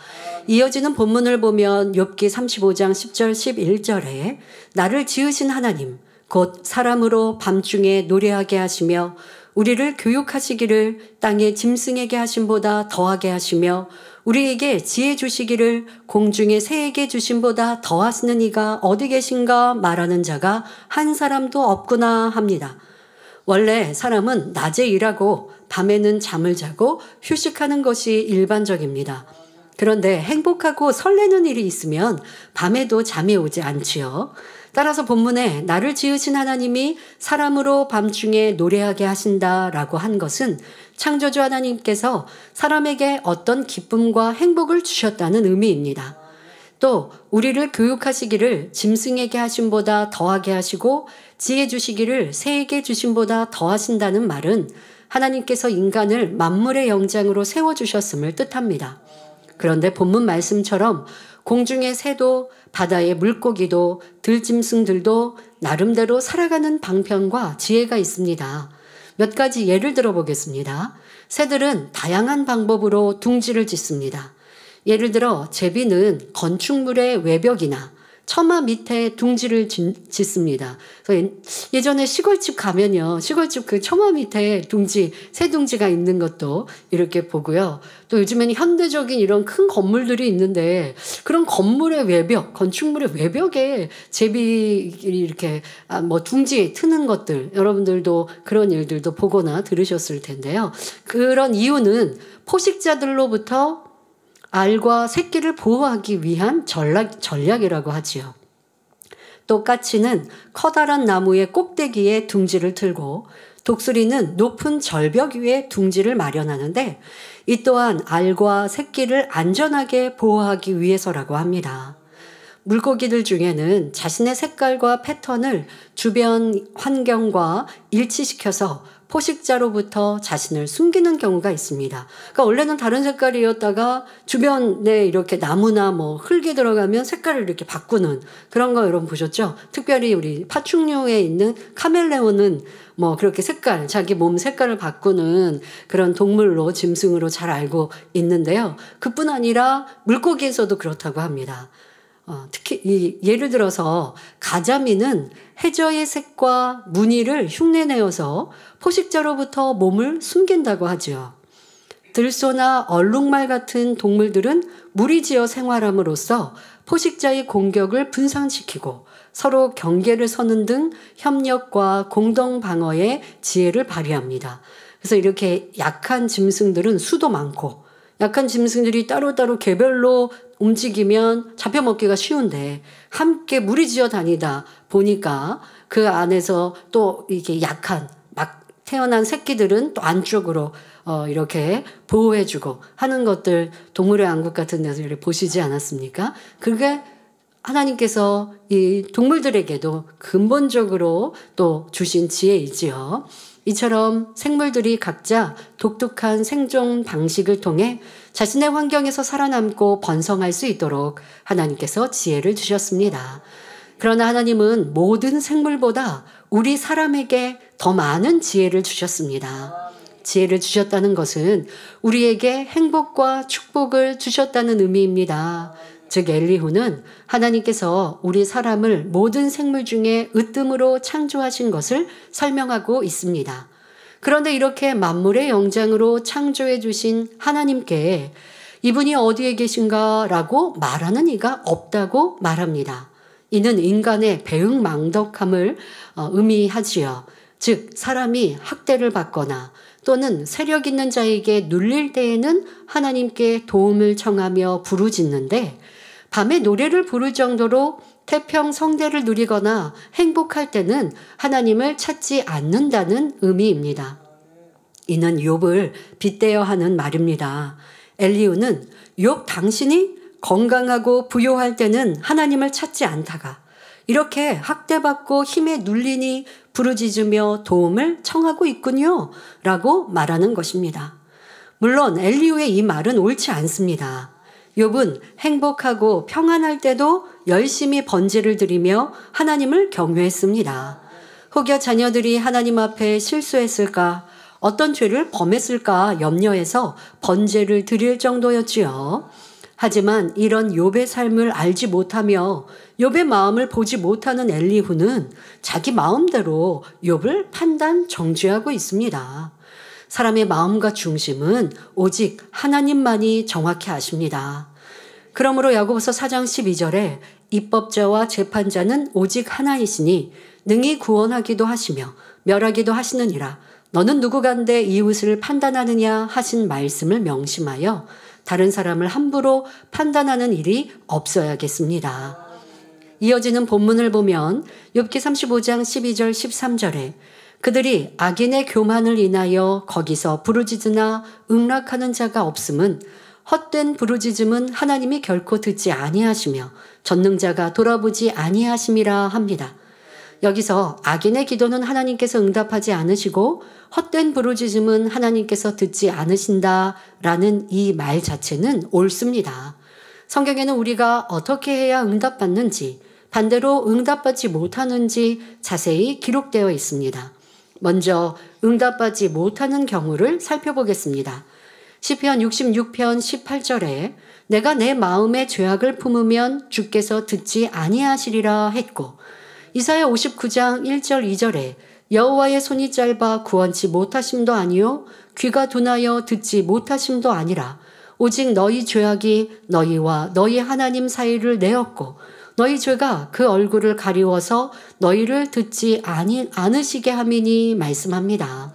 이어지는 본문을 보면 욥기 35장 10절 11절에 나를 지으신 하나님 곧 사람으로 밤중에 노래하게 하시며 우리를 교육하시기를 땅의 짐승에게 하심보다 더하게 하시며 우리에게 지혜 주시기를 공중의 새에게 주심보다 더하시는 이가 어디 계신가 말하는 자가 한 사람도 없구나 합니다. 원래 사람은 낮에 일하고 밤에는 잠을 자고 휴식하는 것이 일반적입니다. 그런데 행복하고 설레는 일이 있으면 밤에도 잠이 오지 않지요. 따라서 본문에 나를 지으신 하나님이 사람으로 밤중에 노래하게 하신다라고 한 것은 창조주 하나님께서 사람에게 어떤 기쁨과 행복을 주셨다는 의미입니다. 또 우리를 교육하시기를 짐승에게 하심보다 더하게 하시고 지혜 주시기를 새에게 주심보다 더하신다는 말은 하나님께서 인간을 만물의 영장으로 세워주셨음을 뜻합니다. 그런데 본문 말씀처럼 공중의 새도 바다의 물고기도 들짐승들도 나름대로 살아가는 방편과 지혜가 있습니다. 몇 가지 예를 들어보겠습니다. 새들은 다양한 방법으로 둥지를 짓습니다. 예를 들어 제비는 건축물의 외벽이나 처마 밑에 둥지를 짓습니다. 그래서 예전에 시골집 가면요, 시골집 그 처마 밑에 둥지, 새 둥지가 있는 것도 이렇게 보고요. 또 요즘에는 현대적인 이런 큰 건물들이 있는데 그런 건물의 외벽, 건축물의 외벽에 제비들이 이렇게 뭐 둥지 트는 것들, 여러분들도 그런 일들도 보거나 들으셨을 텐데요. 그런 이유는 포식자들로부터 알과 새끼를 보호하기 위한 전략이라고 하지요. 또 까치는 커다란 나무의 꼭대기에 둥지를 틀고 독수리는 높은 절벽 위에 둥지를 마련하는데 이 또한 알과 새끼를 안전하게 보호하기 위해서라고 합니다. 물고기들 중에는 자신의 색깔과 패턴을 주변 환경과 일치시켜서 포식자로부터 자신을 숨기는 경우가 있습니다. 그러니까 원래는 다른 색깔이었다가 주변에 이렇게 나무나 뭐 흙이 들어가면 색깔을 이렇게 바꾸는 그런 거 여러분 보셨죠? 특별히 우리 파충류에 있는 카멜레온은 뭐 그렇게 자기 몸 색깔을 바꾸는 그런 동물로, 짐승으로 잘 알고 있는데요. 그뿐 아니라 물고기에서도 그렇다고 합니다. 특히 예를 들어서 가자미는 해저의 색과 무늬를 흉내내어서 포식자로부터 몸을 숨긴다고 하죠. 들소나 얼룩말 같은 동물들은 무리지어 생활함으로써 포식자의 공격을 분산시키고 서로 경계를 서는 등 협력과 공동 방어의 지혜를 발휘합니다. 그래서 이렇게 약한 짐승들은 수도 많고 약한 짐승들이 따로따로 개별로 움직이면 잡혀먹기가 쉬운데 함께 무리지어 다니다 보니까 그 안에서 또 이게 약한 막 태어난 새끼들은 또 안쪽으로 이렇게 보호해주고 하는 것들 동물의 왕국 같은 데서 이렇게 보시지 않았습니까? 그게 하나님께서 이 동물들에게도 근본적으로 또 주신 지혜이지요. 이처럼 생물들이 각자 독특한 생존 방식을 통해 자신의 환경에서 살아남고 번성할 수 있도록 하나님께서 지혜를 주셨습니다. 그러나 하나님은 모든 생물보다 우리 사람에게 더 많은 지혜를 주셨습니다. 지혜를 주셨다는 것은 우리에게 행복과 축복을 주셨다는 의미입니다. 즉 엘리후는 하나님께서 우리 사람을 모든 생물 중에 으뜸으로 창조하신 것을 설명하고 있습니다. 그런데 이렇게 만물의 영장으로 창조해 주신 하나님께 이분이 어디에 계신가 라고 말하는 이가 없다고 말합니다. 이는 인간의 배은망덕함을 의미하지요. 즉 사람이 학대를 받거나 또는 세력 있는 자에게 눌릴 때에는 하나님께 도움을 청하며 부르짖는데 밤에 노래를 부를 정도로 태평성대를 누리거나 행복할 때는 하나님을 찾지 않는다는 의미입니다. 이는 욥을 빗대어 하는 말입니다. 엘리후는 욥 당신이 건강하고 부요할 때는 하나님을 찾지 않다가 이렇게 학대받고 힘에 눌리니 부르짖으며 도움을 청하고 있군요 라고 말하는 것입니다. 물론 엘리후의 이 말은 옳지 않습니다. 욥은 행복하고 평안할 때도 열심히 번제를 드리며 하나님을 경외했습니다. 혹여 자녀들이 하나님 앞에 실수했을까, 어떤 죄를 범했을까 염려해서 번제를 드릴 정도였지요. 하지만 이런 욥의 삶을 알지 못하며 욥의 마음을 보지 못하는 엘리후는 자기 마음대로 욥을 판단 정죄하고 있습니다. 사람의 마음과 중심은 오직 하나님만이 정확히 아십니다. 그러므로 야고보서 4장 12절에 입법자와 재판자는 오직 하나이시니 능히 구원하기도 하시며 멸하기도 하시느니라. 너는 누구간데 이웃을 판단하느냐 하신 말씀을 명심하여 다른 사람을 함부로 판단하는 일이 없어야겠습니다. 이어지는 본문을 보면 욥기 35장 12절 13절에 그들이 악인의 교만을 인하여 거기서 부르짖으나 응락하는 자가 없음은 헛된 부르짖음은 하나님이 결코 듣지 아니하시며 전능자가 돌아보지 아니하심이라 합니다. 여기서 악인의 기도는 하나님께서 응답하지 않으시고 헛된 부르짖음은 하나님께서 듣지 않으신다라는 이 말 자체는 옳습니다. 성경에는 우리가 어떻게 해야 응답받는지 반대로 응답받지 못하는지 자세히 기록되어 있습니다. 먼저 응답받지 못하는 경우를 살펴보겠습니다. 시편 66편 18절에 내가 내 마음의 죄악을 품으면 주께서 듣지 아니하시리라 했고 이사야 59장 1절 2절에 여호와의 손이 짧아 구원치 못하심도 아니요 귀가 둔하여 듣지 못하심도 아니라 오직 너희 죄악이 너희와 너희 하나님 사이를 내었고 너희 죄가 그 얼굴을 가리워서 너희를 듣지 않으시게 함이니 말씀합니다.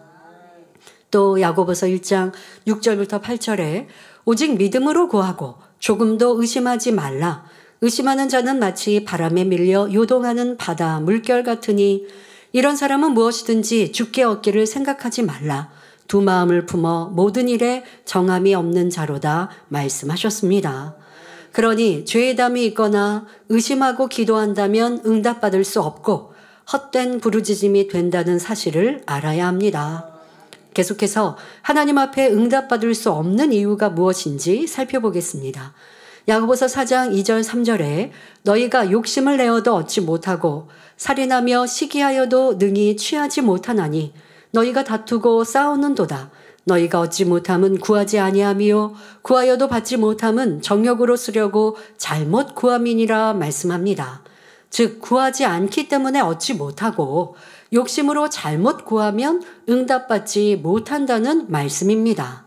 또 야고보서 1장 6절부터 8절에 오직 믿음으로 구하고 조금도 의심하지 말라. 의심하는 자는 마치 바람에 밀려 요동하는 바다 물결 같으니 이런 사람은 무엇이든지 주께 얻기를 생각하지 말라. 두 마음을 품어 모든 일에 정함이 없는 자로다 말씀하셨습니다. 그러니 죄담이 있거나 의심하고 기도한다면 응답받을 수 없고 헛된 부르짖음이 된다는 사실을 알아야 합니다. 계속해서 하나님 앞에 응답받을 수 없는 이유가 무엇인지 살펴보겠습니다. 야고보서 4장 2절 3절에 너희가 욕심을 내어도 얻지 못하고 살인하며 시기하여도 능히 취하지 못하나니 너희가 다투고 싸우는도다. 너희가 얻지 못함은 구하지 아니함이요 구하여도 받지 못함은 정욕으로 쓰려고 잘못 구함이니라 말씀합니다. 즉 구하지 않기 때문에 얻지 못하고 욕심으로 잘못 구하면 응답받지 못한다는 말씀입니다.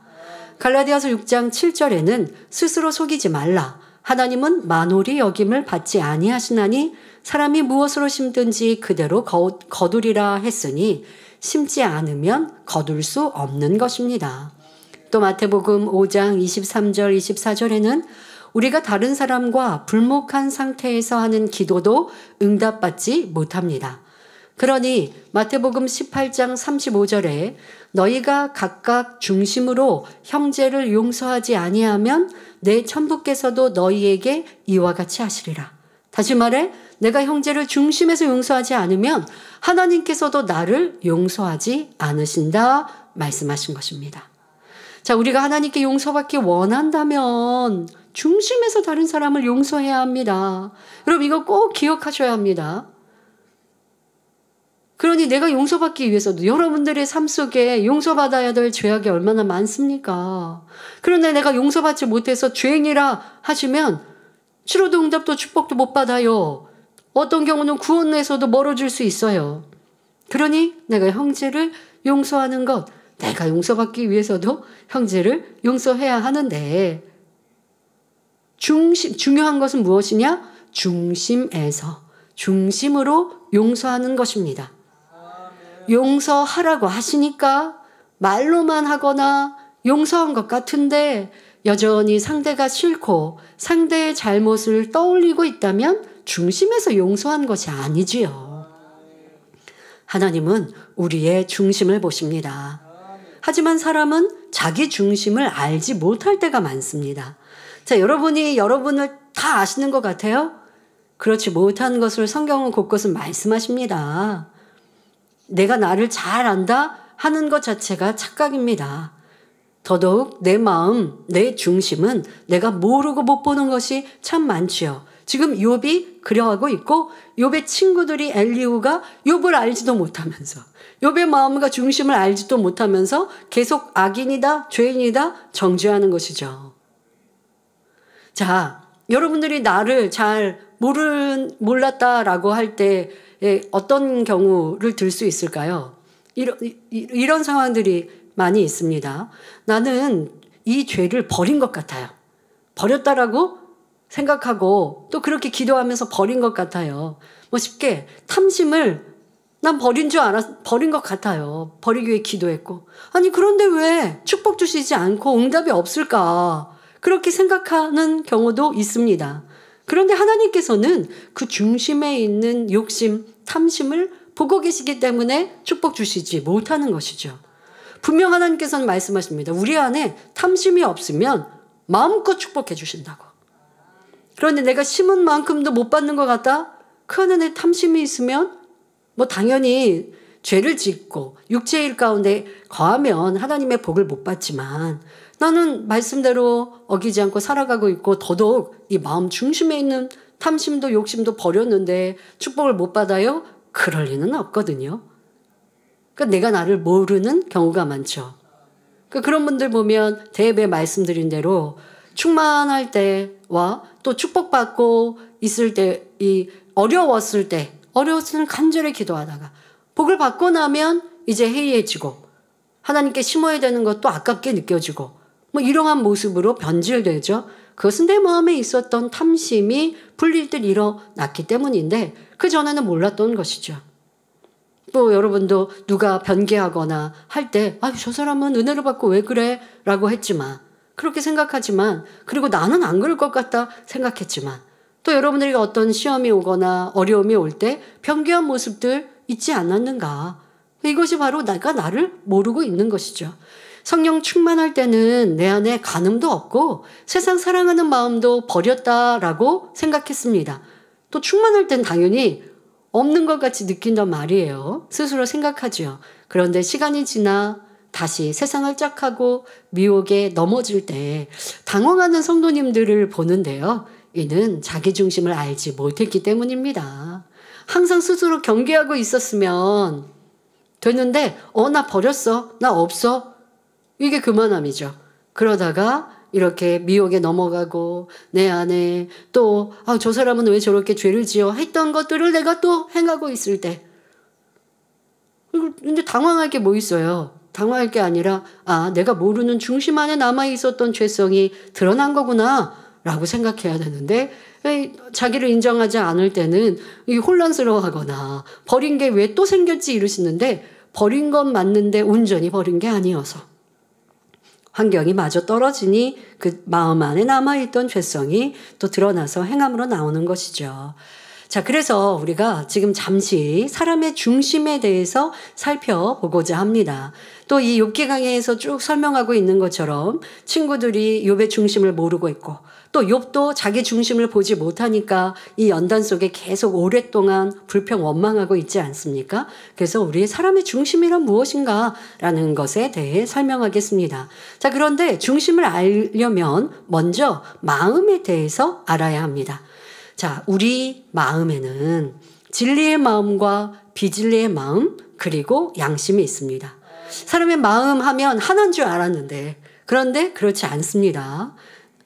갈라디아서 6장 7절에는 스스로 속이지 말라. 하나님은 만홀히 여김을 받지 아니하시나니 사람이 무엇으로 심든지 그대로 거두리라 했으니 심지 않으면 거둘 수 없는 것입니다. 또 마태복음 5장 23절 24절에는 우리가 다른 사람과 불목한 상태에서 하는 기도도 응답받지 못합니다. 그러니 마태복음 18장 35절에 너희가 각각 중심으로 형제를 용서하지 아니하면 내 천부께서도 너희에게 이와 같이 하시리라. 다시 말해 내가 형제를 중심에서 용서하지 않으면 하나님께서도 나를 용서하지 않으신다 말씀하신 것입니다. 자, 우리가 하나님께 용서받기 원한다면 중심에서 다른 사람을 용서해야 합니다. 여러분 이거 꼭 기억하셔야 합니다. 그러니 내가 용서받기 위해서도 여러분들의 삶 속에 용서받아야 될 죄악이 얼마나 많습니까? 그런데 내가 용서받지 못해서 죄인이라 하시면 치료도 응답도 축복도 못 받아요. 어떤 경우는 구원에서도 멀어질 수 있어요. 그러니 내가 형제를 용서하는 것, 내가 용서받기 위해서도 형제를 용서해야 하는데 중요한 것은 무엇이냐? 중심으로 용서하는 것입니다. 용서하라고 하시니까 말로만 하거나 용서한 것 같은데 여전히 상대가 싫고 상대의 잘못을 떠올리고 있다면 중심에서 용서한 것이 아니지요. 하나님은 우리의 중심을 보십니다. 하지만 사람은 자기 중심을 알지 못할 때가 많습니다. 자, 여러분이 여러분을 다 아시는 것 같아요? 그렇지 못한 것을 성경은 곳곳은 말씀하십니다. 내가 나를 잘 안다 하는 것 자체가 착각입니다. 더더욱 내 마음, 내 중심은 내가 모르고 못 보는 것이 참 많지요. 지금 욥이 그려하고 있고 욥의 친구들이 엘리후가 욥을 알지도 못하면서 욥의 마음과 중심을 알지도 못하면서 계속 악인이다, 죄인이다 정죄하는 것이죠. 자, 여러분들이 나를 잘 몰랐다라고 할 때 어떤 경우를 들 수 있을까요? 이런 상황들이 많이 있습니다. 나는 이 죄를 버린 것 같아요. 버렸다라고 생각하고 또 그렇게 기도하면서 버린 것 같아요. 뭐 쉽게 탐심을 난 버린 것 같아요. 버리기 위해 기도했고. 아니 그런데 왜 축복 주시지 않고 응답이 없을까? 그렇게 생각하는 경우도 있습니다. 그런데 하나님께서는 그 중심에 있는 욕심, 탐심을 보고 계시기 때문에 축복 주시지 못하는 것이죠. 분명 하나님께서는 말씀하십니다. 우리 안에 탐심이 없으면 마음껏 축복해 주신다고. 그런데 내가 심은 만큼도 못 받는 것 같다? 그 안에 내 탐심이 있으면 뭐 당연히 죄를 짓고 육체의 일 가운데 거하면 하나님의 복을 못 받지만 나는 말씀대로 어기지 않고 살아가고 있고 더더욱 이 마음 중심에 있는 탐심도 욕심도 버렸는데 축복을 못 받아요? 그럴 리는 없거든요. 그러니까 내가 나를 모르는 경우가 많죠. 그러니까 그런 분들 보면 대배 말씀드린 대로 충만할 때와 또 축복받고 있을 때, 어려웠을 때는 간절히 기도하다가 복을 받고 나면 이제 해이해지고 하나님께 심어야 되는 것도 아깝게 느껴지고 뭐 이러한 모습으로 변질되죠. 그것은 내 마음에 있었던 탐심이 풀릴 듯 일어났기 때문인데 그 전에는 몰랐던 것이죠. 또 여러분도 누가 변개하거나 할 때 저 사람은 은혜를 받고 왜 그래? 라고 했지만 그렇게 생각하지만 그리고 나는 안 그럴 것 같다 생각했지만 또 여러분들이 어떤 시험이 오거나 어려움이 올 때 변개한 모습들 있지 않았는가? 이것이 바로 내가 나를 모르고 있는 것이죠. 성령 충만할 때는 내 안에 간음도 없고 세상 사랑하는 마음도 버렸다라고 생각했습니다. 또 충만할 땐 당연히 없는 것 같이 느낀단 말이에요. 스스로 생각하죠. 그런데 시간이 지나 다시 세상을 짝하고 미혹에 넘어질 때 당황하는 성도님들을 보는데요. 이는 자기 중심을 알지 못했기 때문입니다. 항상 스스로 경계하고 있었으면 되는데 나 버렸어. 나 없어. 이게 그만함이죠. 그러다가 이렇게 미혹에 넘어가고 내 안에 또 저 사람은 왜 저렇게 죄를 지어 했던 것들을 내가 또 행하고 있을 때 이제 당황할 게 뭐 있어요. 당황할 게 아니라 내가 모르는 중심 안에 남아 있었던 죄성이 드러난 거구나 라고 생각해야 되는데 자기를 인정하지 않을 때는 혼란스러워하거나 버린 게 왜 또 생겼지 이러시는데 버린 건 맞는데 온전히 버린 게 아니어서 환경이 마저 떨어지니 그 마음 안에 남아있던 죄성이 또 드러나서 행함으로 나오는 것이죠. 자, 그래서 우리가 지금 잠시 사람의 중심에 대해서 살펴보고자 합니다. 또 이 욥기 강해에서 쭉 설명하고 있는 것처럼 친구들이 욥의 중심을 모르고 있고 또 욥도 자기 중심을 보지 못하니까 이 연단 속에 계속 오랫동안 불평 원망하고 있지 않습니까? 그래서 우리의 사람의 중심이란 무엇인가라는 것에 대해 설명하겠습니다. 자, 그런데 중심을 알려면 먼저 마음에 대해서 알아야 합니다. 자, 우리 마음에는 진리의 마음과 비진리의 마음 그리고 양심이 있습니다. 사람의 마음 하면 하나인 줄 알았는데 그런데 그렇지 않습니다.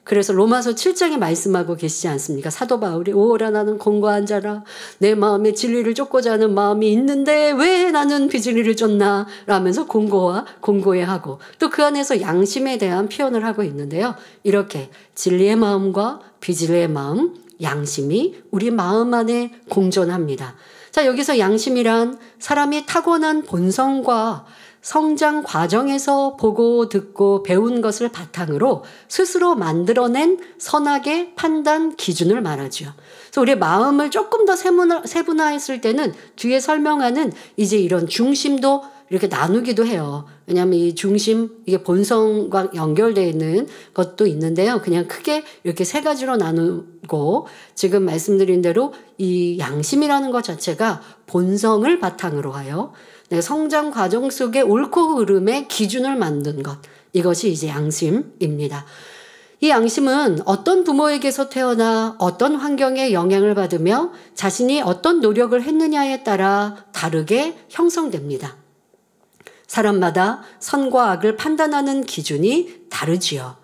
그래서 로마서 7장에 말씀하고 계시지 않습니까? 사도 바울이 오라 나는 공고한 자라 내 마음에 진리를 쫓고자 하는 마음이 있는데 왜 나는 비진리를 쫓나 라면서 공고해 하고 또 그 안에서 양심에 대한 표현을 하고 있는데요. 이렇게 진리의 마음과 비진리의 마음 양심이 우리 마음 안에 공존합니다. 자, 여기서 양심이란 사람이 타고난 본성과 성장 과정에서 보고 듣고 배운 것을 바탕으로 스스로 만들어낸 선악의 판단 기준을 말하죠. 그래서 우리 마음을 조금 더 세분화했을 때는 뒤에 설명하는 이제 이런 중심도 이렇게 나누기도 해요. 왜냐하면 이 중심, 이게 본성과 연결되어 있는 것도 있는데요. 그냥 크게 이렇게 세 가지로 나누고 지금 말씀드린 대로 이 양심이라는 것 자체가 본성을 바탕으로 하여 성장 과정 속에 옳고 그름의 기준을 만든 것. 이것이 이제 양심입니다. 이 양심은 어떤 부모에게서 태어나 어떤 환경에 영향을 받으며 자신이 어떤 노력을 했느냐에 따라 다르게 형성됩니다. 사람마다 선과 악을 판단하는 기준이 다르지요.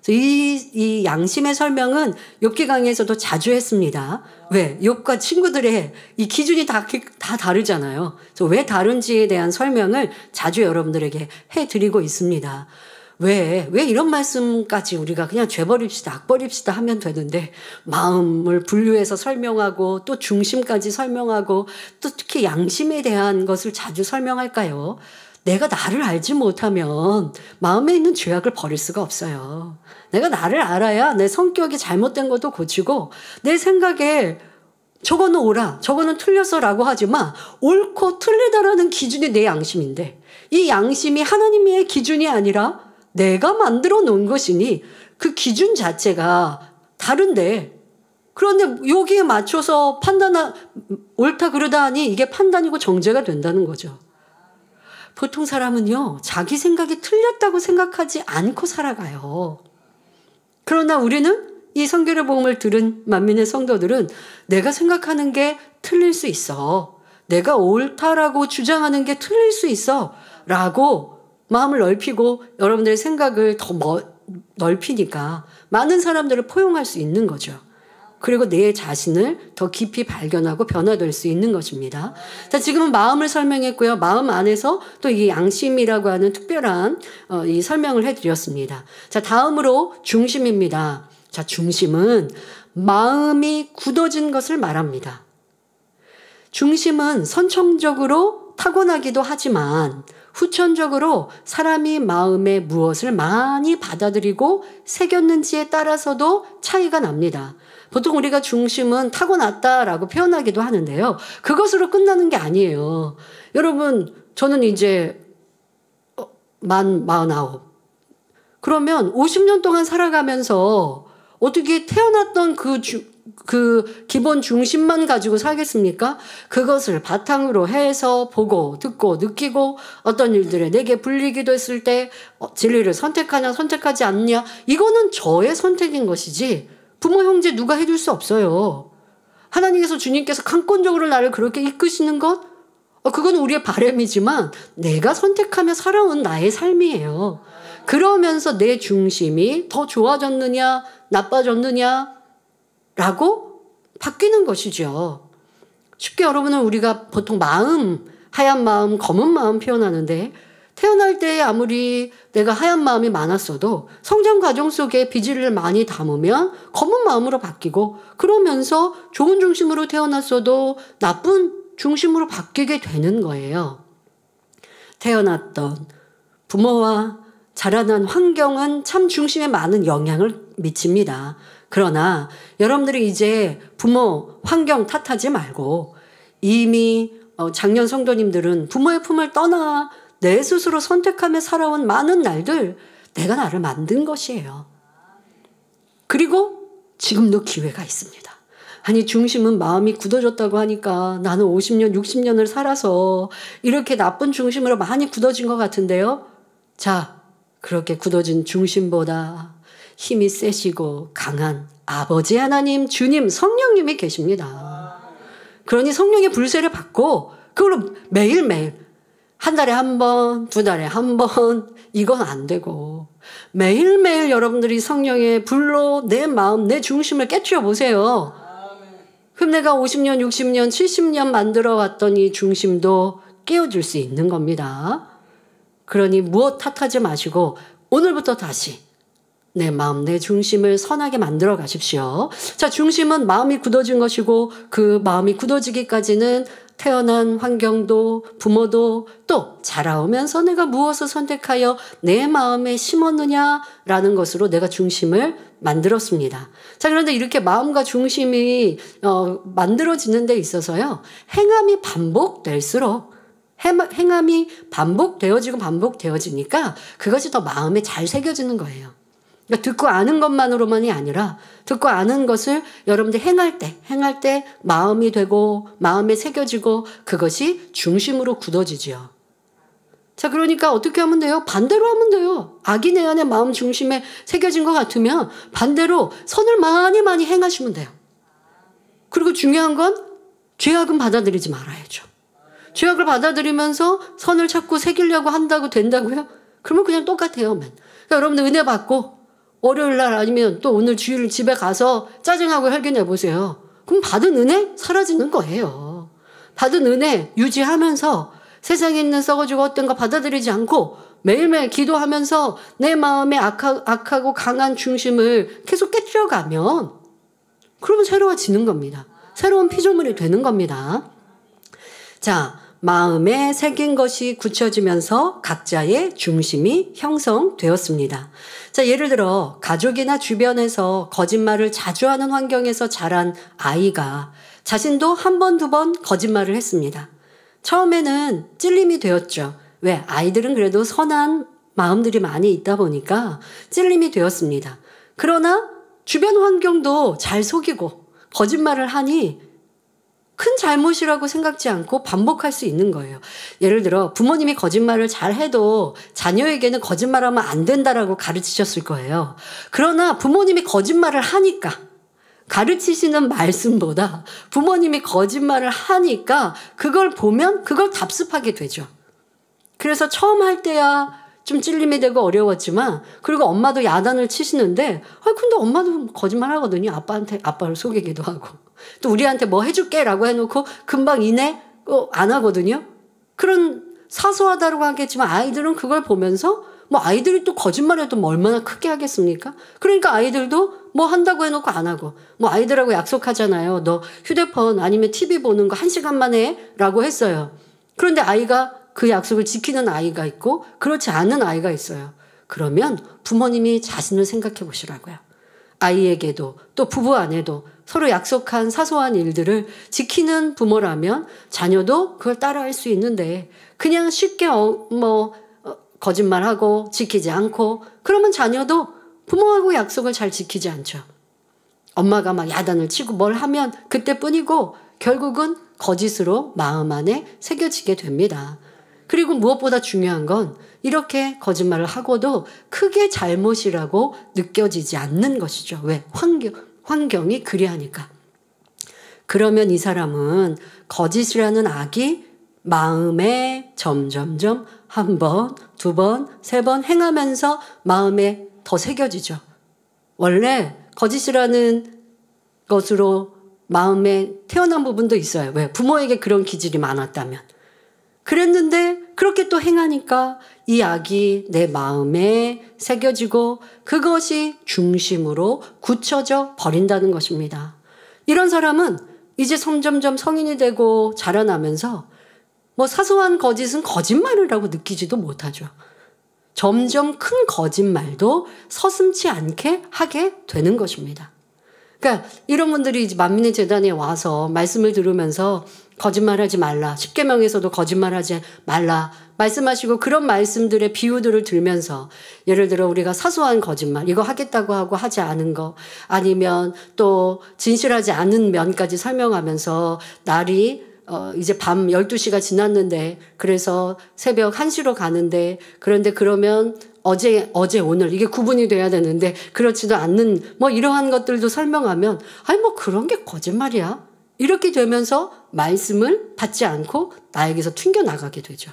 이 양심의 설명은 욥기 강의에서도 자주 했습니다. 왜? 욥과 친구들의 이 기준이 다 다르잖아요. 그래서 왜 다른지에 대한 설명을 자주 여러분들에게 해드리고 있습니다. 왜 이런 말씀까지 우리가 그냥 죄 버립시다, 악 버립시다 하면 되는데 마음을 분류해서 설명하고 또 중심까지 설명하고 또 특히 양심에 대한 것을 자주 설명할까요? 내가 나를 알지 못하면 마음에 있는 죄악을 버릴 수가 없어요. 내가 나를 알아야 내 성격이 잘못된 것도 고치고 내 생각에 저거는 옳아, 저거는 틀렸어라고 하지만 옳고 틀리다라는 기준이 내 양심인데 이 양심이 하나님의 기준이 아니라 내가 만들어 놓은 것이니 그 기준 자체가 다른데 그런데 여기에 맞춰서 옳다 그러다 하니 이게 판단이고 정죄가 된다는 거죠. 보통 사람은요, 자기 생각이 틀렸다고 생각하지 않고 살아가요. 그러나 우리는 이 성결의 복음을 들은 만민의 성도들은 내가 생각하는 게 틀릴 수 있어. 내가 옳다라고 주장하는 게 틀릴 수 있어. 라고 마음을 넓히고 여러분들의 생각을 더 넓히니까 많은 사람들을 포용할 수 있는 거죠. 그리고 내 자신을 더 깊이 발견하고 변화될 수 있는 것입니다. 자, 지금은 마음을 설명했고요. 마음 안에서 또 이게 양심이라고 하는 특별한 이 설명을 해드렸습니다. 자, 다음으로 중심입니다. 자, 중심은 마음이 굳어진 것을 말합니다. 중심은 선천적으로 타고나기도 하지만 후천적으로 사람이 마음에 무엇을 많이 받아들이고 새겼는지에 따라서도 차이가 납니다. 보통 우리가 중심은 타고났다라고 표현하기도 하는데요. 그것으로 끝나는 게 아니에요. 여러분, 저는 이제 49. 그러면 50년 동안 살아가면서 어떻게 태어났던 그 기본 중심만 가지고 살겠습니까? 그것을 바탕으로 해서 보고 듣고 느끼고 어떤 일들에 내게 불리기도 했을 때 진리를 선택하냐 선택하지 않냐, 이거는 저의 선택인 것이지 부모 형제 누가 해줄 수 없어요. 하나님께서 주님께서 강권적으로 나를 그렇게 이끄시는 것, 그건 우리의 바람이지만 내가 선택하며 살아온 나의 삶이에요. 그러면서 내 중심이 더 좋아졌느냐 나빠졌느냐 라고 바뀌는 것이죠. 쉽게 여러분은 우리가 보통 마음, 하얀 마음, 검은 마음 표현하는데, 태어날 때 아무리 내가 하얀 마음이 많았어도 성장 과정 속에 비질을 많이 담으면 검은 마음으로 바뀌고, 그러면서 좋은 중심으로 태어났어도 나쁜 중심으로 바뀌게 되는 거예요. 태어났던 부모와 자라난 환경은 참 중심에 많은 영향을 미칩니다. 그러나 여러분들이 이제 부모, 환경 탓하지 말고 이미 작년 성도님들은 부모의 품을 떠나 내 스스로 선택하며 살아온 많은 날들, 내가 나를 만든 것이에요. 그리고 지금도 기회가 있습니다. 아니, 중심은 마음이 굳어졌다고 하니까 나는 50년, 60년을 살아서 이렇게 나쁜 중심으로 많이 굳어진 것 같은데요. 자, 그렇게 굳어진 중심보다 힘이 세시고 강한 아버지 하나님, 주님, 성령님이 계십니다. 그러니 성령의 불세를 받고 그걸로 매일매일, 한 달에 한 번, 두 달에 한 번, 이건 안 되고 매일매일 여러분들이 성령의 불로 내 마음, 내 중심을 깨트려 보세요. 그럼 내가 50년, 60년, 70년 만들어 왔던 이 중심도 깨워줄 수 있는 겁니다. 그러니 무엇 탓하지 마시고 오늘부터 다시 내 마음, 내 중심을 선하게 만들어 가십시오. 자, 중심은 마음이 굳어진 것이고, 그 마음이 굳어지기까지는 태어난 환경도 부모도 또 자라오면서 내가 무엇을 선택하여 내 마음에 심었느냐라는 것으로 내가 중심을 만들었습니다. 자, 그런데 이렇게 마음과 중심이 만들어지는 데 있어서요, 행함이 반복될수록, 행함이 반복되어지니까 그것이 더 마음에 잘 새겨지는 거예요. 그러니까 듣고 아는 것만으로만이 아니라 듣고 아는 것을 여러분들 행할 때 마음이 되고 마음에 새겨지고 그것이 중심으로 굳어지죠. 자, 그러니까 어떻게 하면 돼요? 반대로 하면 돼요. 악이 내 안에 마음 중심에 새겨진 것 같으면 반대로 선을 많이 행하시면 돼요. 그리고 중요한 건 죄악은 받아들이지 말아야죠. 죄악을 받아들이면서 선을 자꾸 새기려고 한다고 된다고요? 그러면 그냥 똑같아요. 그러니까 여러분들 은혜 받고 월요일 날 아니면 또 오늘 주일 집에 가서 짜증하고 혈기 내보세요. 그럼 받은 은혜 사라지는 거예요. 받은 은혜 유지하면서 세상에 있는 썩어지고 헛된 거 받아들이지 않고 매일매일 기도하면서 내 마음의 악하고 강한 중심을 계속 깨뜨려가면 그러면 새로워지는 겁니다. 새로운 피조물이 되는 겁니다. 자, 마음에 새긴 것이 굳혀지면서 각자의 중심이 형성되었습니다. 자, 예를 들어 가족이나 주변에서 거짓말을 자주 하는 환경에서 자란 아이가 자신도 한 번, 두 번 거짓말을 했습니다. 처음에는 찔림이 되었죠. 왜? 아이들은 그래도 선한 마음들이 많이 있다 보니까 찔림이 되었습니다. 그러나 주변 환경도 잘 속이고 거짓말을 하니 큰 잘못이라고 생각지 않고 반복할 수 있는 거예요. 예를 들어 부모님이 거짓말을 잘 해도 자녀에게는 거짓말하면 안 된다라고 가르치셨을 거예요. 그러나 부모님이 거짓말을 하니까, 가르치시는 말씀보다 부모님이 거짓말을 하니까 그걸 보면 그걸 답습하게 되죠. 그래서 처음 할 때야 좀 찔림이 되고 어려웠지만, 그리고 엄마도 야단을 치시는데, 근데 엄마도 거짓말 하거든요. 아빠를 속이기도 하고. 또 우리한테 뭐 해줄게 라고 해놓고 금방 이내 안 하거든요. 그런 사소하다고 하겠지만 아이들은 그걸 보면서 뭐 아이들이 또 거짓말해도 뭐 얼마나 크게 하겠습니까? 그러니까 아이들도 뭐 한다고 해놓고 안 하고, 뭐 아이들하고 약속하잖아요. 너 휴대폰 아니면 TV 보는 거 1시간 만에 라고 했어요. 그런데 아이가 그 약속을 지키는 아이가 있고 그렇지 않은 아이가 있어요. 그러면 부모님이 자신을 생각해 보시라고요. 아이에게도 또 부부 안에도 서로 약속한 사소한 일들을 지키는 부모라면 자녀도 그걸 따라할 수 있는데, 그냥 쉽게 거짓말하고 지키지 않고 그러면 자녀도 부모하고 약속을 잘 지키지 않죠. 엄마가 막 야단을 치고 뭘 하면 그때뿐이고 결국은 거짓으로 마음 안에 새겨지게 됩니다. 그리고 무엇보다 중요한 건 이렇게 거짓말을 하고도 크게 잘못이라고 느껴지지 않는 것이죠. 왜? 환경이 그리하니까. 그러면 이 사람은 거짓이라는 악이 마음에 점점점 한 번, 두 번, 세 번 행하면서 마음에 더 새겨지죠. 원래 거짓이라는 것으로 마음에 태어난 부분도 있어요. 왜? 부모에게 그런 기질이 많았다면. 그랬는데 그렇게 또 행하니까 이 악이 내 마음에 새겨지고 그것이 중심으로 굳혀져 버린다는 것입니다. 이런 사람은 이제 점점점 성인이 되고 자라나면서 뭐 사소한 거짓은 거짓말이라고 느끼지도 못하죠. 점점 큰 거짓말도 서슴지 않게 하게 되는 것입니다. 그러니까 이런 분들이 이제 만민의 재단에 와서 말씀을 들으면서 거짓말하지 말라. 십계명에서도 거짓말하지 말라. 말씀하시고 그런 말씀들의 비유들을 들면서 예를 들어 우리가 사소한 거짓말 이거 하겠다고 하고 하지 않은 거 아니면 또 진실하지 않은 면까지 설명하면서 날이 이제 밤 12시가 지났는데 그래서 새벽 1시로 가는데 그런데 그러면 어제 오늘 이게 구분이 돼야 되는데 그렇지도 않는 뭐 이러한 것들도 설명하면 아니 뭐 그런 게 거짓말이야. 이렇게 되면서 말씀을 받지 않고 나에게서 튕겨나가게 되죠.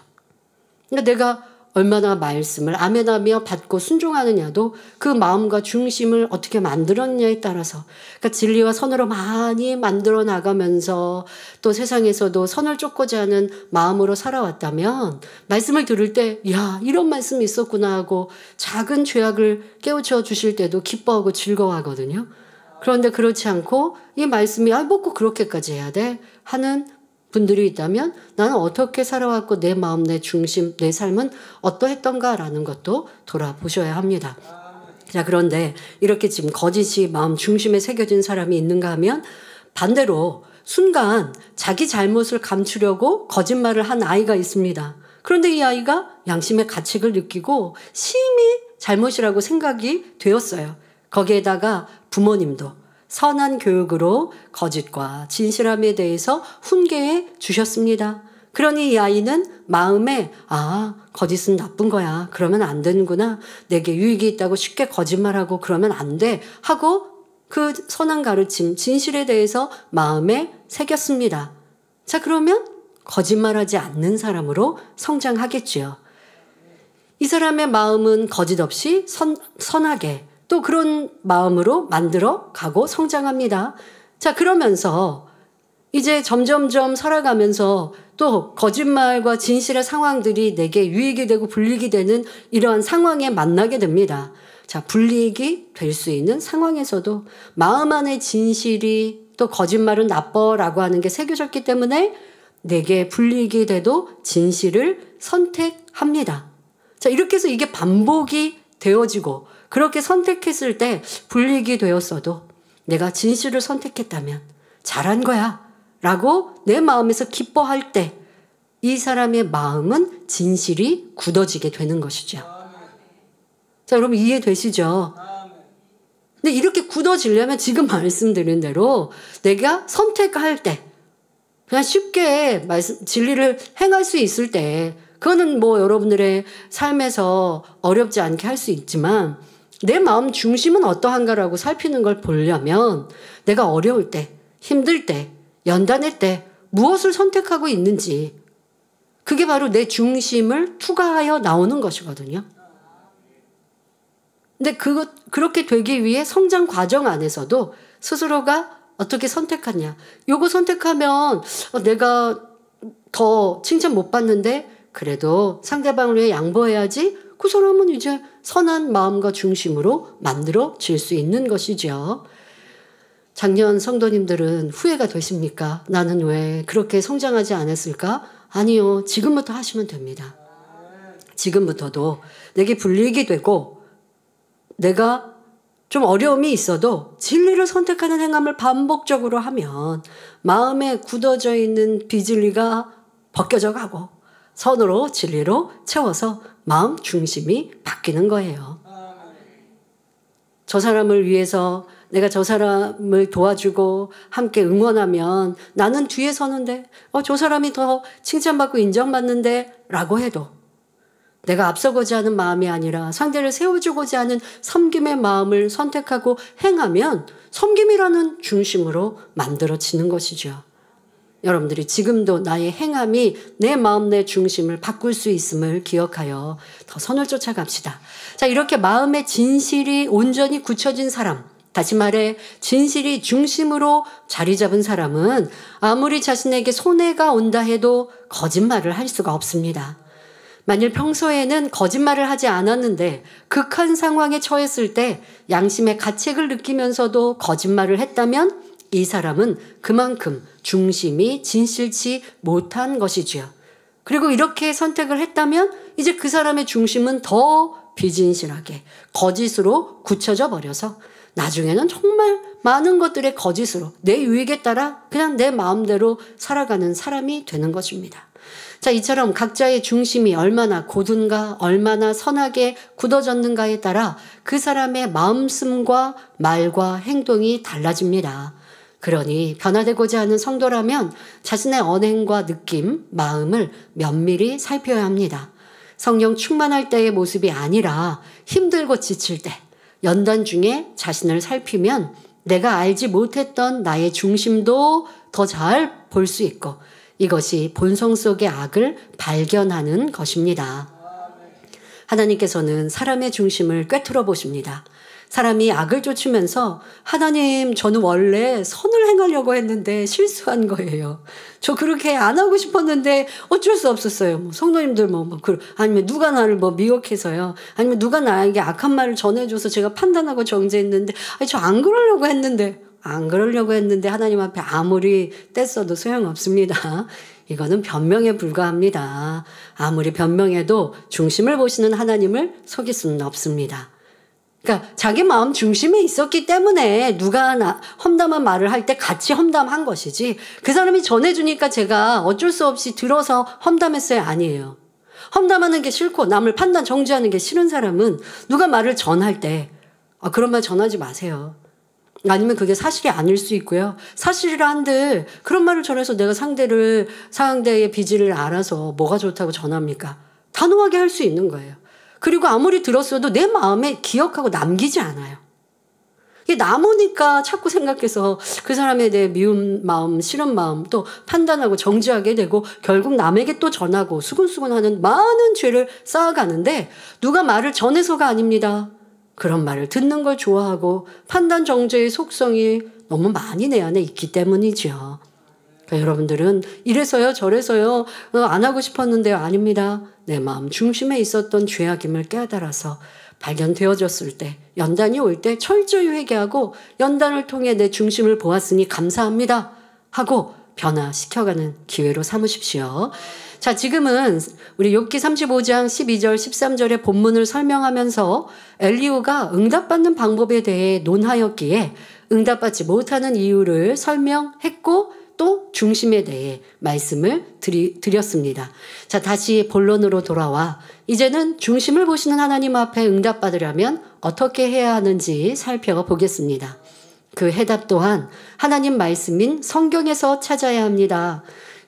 그러니까 내가 얼마나 말씀을 아멘하며 받고 순종하느냐도 그 마음과 중심을 어떻게 만들었냐에 따라서 그러니까 진리와 선으로 많이 만들어 나가면서 또 세상에서도 선을 쫓고자 하는 마음으로 살아왔다면 말씀을 들을 때 야 이런 말씀이 있었구나 하고 작은 죄악을 깨우쳐 주실 때도 기뻐하고 즐거워하거든요. 그런데 그렇지 않고 이 말씀이 뭐 꼭 그렇게까지 해야 돼 하는 분들이 있다면 나는 어떻게 살아왔고 내 마음, 내 중심, 내 삶은 어떠했던가라는 것도 돌아보셔야 합니다. 자, 그런데 이렇게 지금 거짓이 마음 중심에 새겨진 사람이 있는가 하면 반대로 순간 자기 잘못을 감추려고 거짓말을 한 아이가 있습니다. 그런데 이 아이가 양심의 가책을 느끼고 심히 잘못이라고 생각이 되었어요. 거기에다가 부모님도 선한 교육으로 거짓과 진실함에 대해서 훈계해 주셨습니다. 그러니 이 아이는 마음에 거짓은 나쁜 거야. 그러면 안 되는구나. 내게 유익이 있다고 쉽게 거짓말하고 그러면 안 돼. 하고 그 선한 가르침, 진실에 대해서 마음에 새겼습니다. 자, 그러면 거짓말하지 않는 사람으로 성장하겠지요. 이 사람의 마음은 거짓 없이 선하게 또 그런 마음으로 만들어 가고 성장합니다. 자, 그러면서 이제 점점점 살아가면서 또 거짓말과 진실의 상황들이 내게 유익이 되고 불이익이 되는 이러한 상황에 만나게 됩니다. 자, 불이익이 될 수 있는 상황에서도 마음 안에 진실이 또 거짓말은 나빠라고 하는 게 새겨졌기 때문에 내게 불이익이 돼도 진실을 선택합니다. 자, 이렇게 해서 이게 반복이 되어지고 그렇게 선택했을 때 불이익이 되었어도 내가 진실을 선택했다면 잘한 거야 라고 내 마음에서 기뻐할 때 이 사람의 마음은 진실이 굳어지게 되는 것이죠. 자, 여러분 이해되시죠? 근데 이렇게 굳어지려면 지금 말씀드린 대로 내가 선택할 때 그냥 쉽게 진리를 행할 수 있을 때 그거는 뭐 여러분들의 삶에서 어렵지 않게 할 수 있지만 내 마음 중심은 어떠한가라고 살피는 걸 보려면 내가 어려울 때, 힘들 때, 연단할 때 무엇을 선택하고 있는지 그게 바로 내 중심을 투과하여 나오는 것이거든요. 근데 그렇게 되기 위해 성장 과정 안에서도 스스로가 어떻게 선택하냐. 요거 선택하면 내가 더 칭찬 못 받는데 그래도 상대방을 위해 양보해야지. 그 사람은 이제 선한 마음과 중심으로 만들어질 수 있는 것이죠. 작년 성도님들은 후회가 되십니까? 나는 왜 그렇게 성장하지 않았을까? 아니요. 지금부터 하시면 됩니다. 지금부터도 내게 불이익이 되고 내가 좀 어려움이 있어도 진리를 선택하는 행함을 반복적으로 하면 마음에 굳어져 있는 비진리가 벗겨져 가고 선으로 진리로 채워서 마음 중심이 바뀌는 거예요. 저 사람을 위해서 내가 저 사람을 도와주고 함께 응원하면 나는 뒤에 서는데 저 사람이 더 칭찬받고 인정받는데 라고 해도 내가 앞서고자 하는 마음이 아니라 상대를 세워주고자 하는 섬김의 마음을 선택하고 행하면 섬김이라는 중심으로 만들어지는 것이죠. 여러분들이 지금도 나의 행함이 내 마음 내 중심을 바꿀 수 있음을 기억하여 더 선을 쫓아갑시다. 자, 이렇게 마음의 진실이 온전히 굳혀진 사람, 다시 말해 진실이 중심으로 자리 잡은 사람은 아무리 자신에게 손해가 온다 해도 거짓말을 할 수가 없습니다. 만일 평소에는 거짓말을 하지 않았는데 극한 상황에 처했을 때 양심의 가책을 느끼면서도 거짓말을 했다면 이 사람은 그만큼 중심이 진실치 못한 것이지요. 그리고 이렇게 선택을 했다면 이제 그 사람의 중심은 더 비진실하게 거짓으로 굳혀져 버려서 나중에는 정말 많은 것들의 거짓으로 내 유익에 따라 그냥 내 마음대로 살아가는 사람이 되는 것입니다. 자, 이처럼 각자의 중심이 얼마나 곧은가, 얼마나 선하게 굳어졌는가에 따라 그 사람의 마음씀과 말과 행동이 달라집니다. 그러니 변화되고자 하는 성도라면 자신의 언행과 느낌, 마음을 면밀히 살펴야 합니다. 성령 충만할 때의 모습이 아니라 힘들고 지칠 때, 연단 중에 자신을 살피면 내가 알지 못했던 나의 중심도 더 잘 볼 수 있고 이것이 본성 속의 악을 발견하는 것입니다. 하나님께서는 사람의 중심을 꿰뚫어 보십니다. 사람이 악을 쫓으면서 하나님 저는 원래 선을 행하려고 했는데 실수한 거예요. 저 그렇게 안 하고 싶었는데 어쩔 수 없었어요. 성도님들 아니면 누가 나를 미혹해서요. 아니면 누가 나에게 악한 말을 전해줘서 제가 판단하고 정죄했는데 저 안 그러려고 했는데 하나님 앞에 아무리 떼써도 소용없습니다. 이거는 변명에 불과합니다. 아무리 변명해도 중심을 보시는 하나님을 속일 수는 없습니다. 그러니까 자기 마음 중심에 있었기 때문에 누가 험담한 말을 할 때 같이 험담한 것이지 그 사람이 전해주니까 제가 어쩔 수 없이 들어서 험담했어요. 아니에요. 험담하는 게 싫고 남을 판단 정죄하는 게 싫은 사람은 누가 말을 전할 때 그런 말 전하지 마세요. 아니면 그게 사실이 아닐 수 있고요. 사실이라 한들 그런 말을 전해서 내가 상대의 비질을 알아서 뭐가 좋다고 전합니까? 단호하게 할 수 있는 거예요. 그리고 아무리 들었어도 내 마음에 기억하고 남기지 않아요. 이게 남으니까 자꾸 생각해서 그 사람에 대해 미운 마음, 싫은 마음 또 판단하고 정죄하게 되고 결국 남에게 또 전하고 수근수근하는 많은 죄를 쌓아가는데 누가 말을 전해서가 아닙니다. 그런 말을 듣는 걸 좋아하고 판단 정죄의 속성이 너무 많이 내 안에 있기 때문이죠. 그러니까 여러분들은 이래서요 저래서요 안 하고 싶었는데요. 아닙니다. 내 마음 중심에 있었던 죄악임을 깨달아서 발견되어졌을 때 연단이 올 때 철저히 회개하고 연단을 통해 내 중심을 보았으니 감사합니다 하고 변화시켜가는 기회로 삼으십시오. 자, 지금은 우리 욥기 35장 12절 13절의 본문을 설명하면서 엘리후가 응답받는 방법에 대해 논하였기에 응답받지 못하는 이유를 설명했고 또 중심에 대해 말씀을 드렸습니다. 자, 다시 본론으로 돌아와 이제는 중심을 보시는 하나님 앞에 응답받으려면 어떻게 해야 하는지 살펴보겠습니다. 그 해답 또한 하나님 말씀인 성경에서 찾아야 합니다.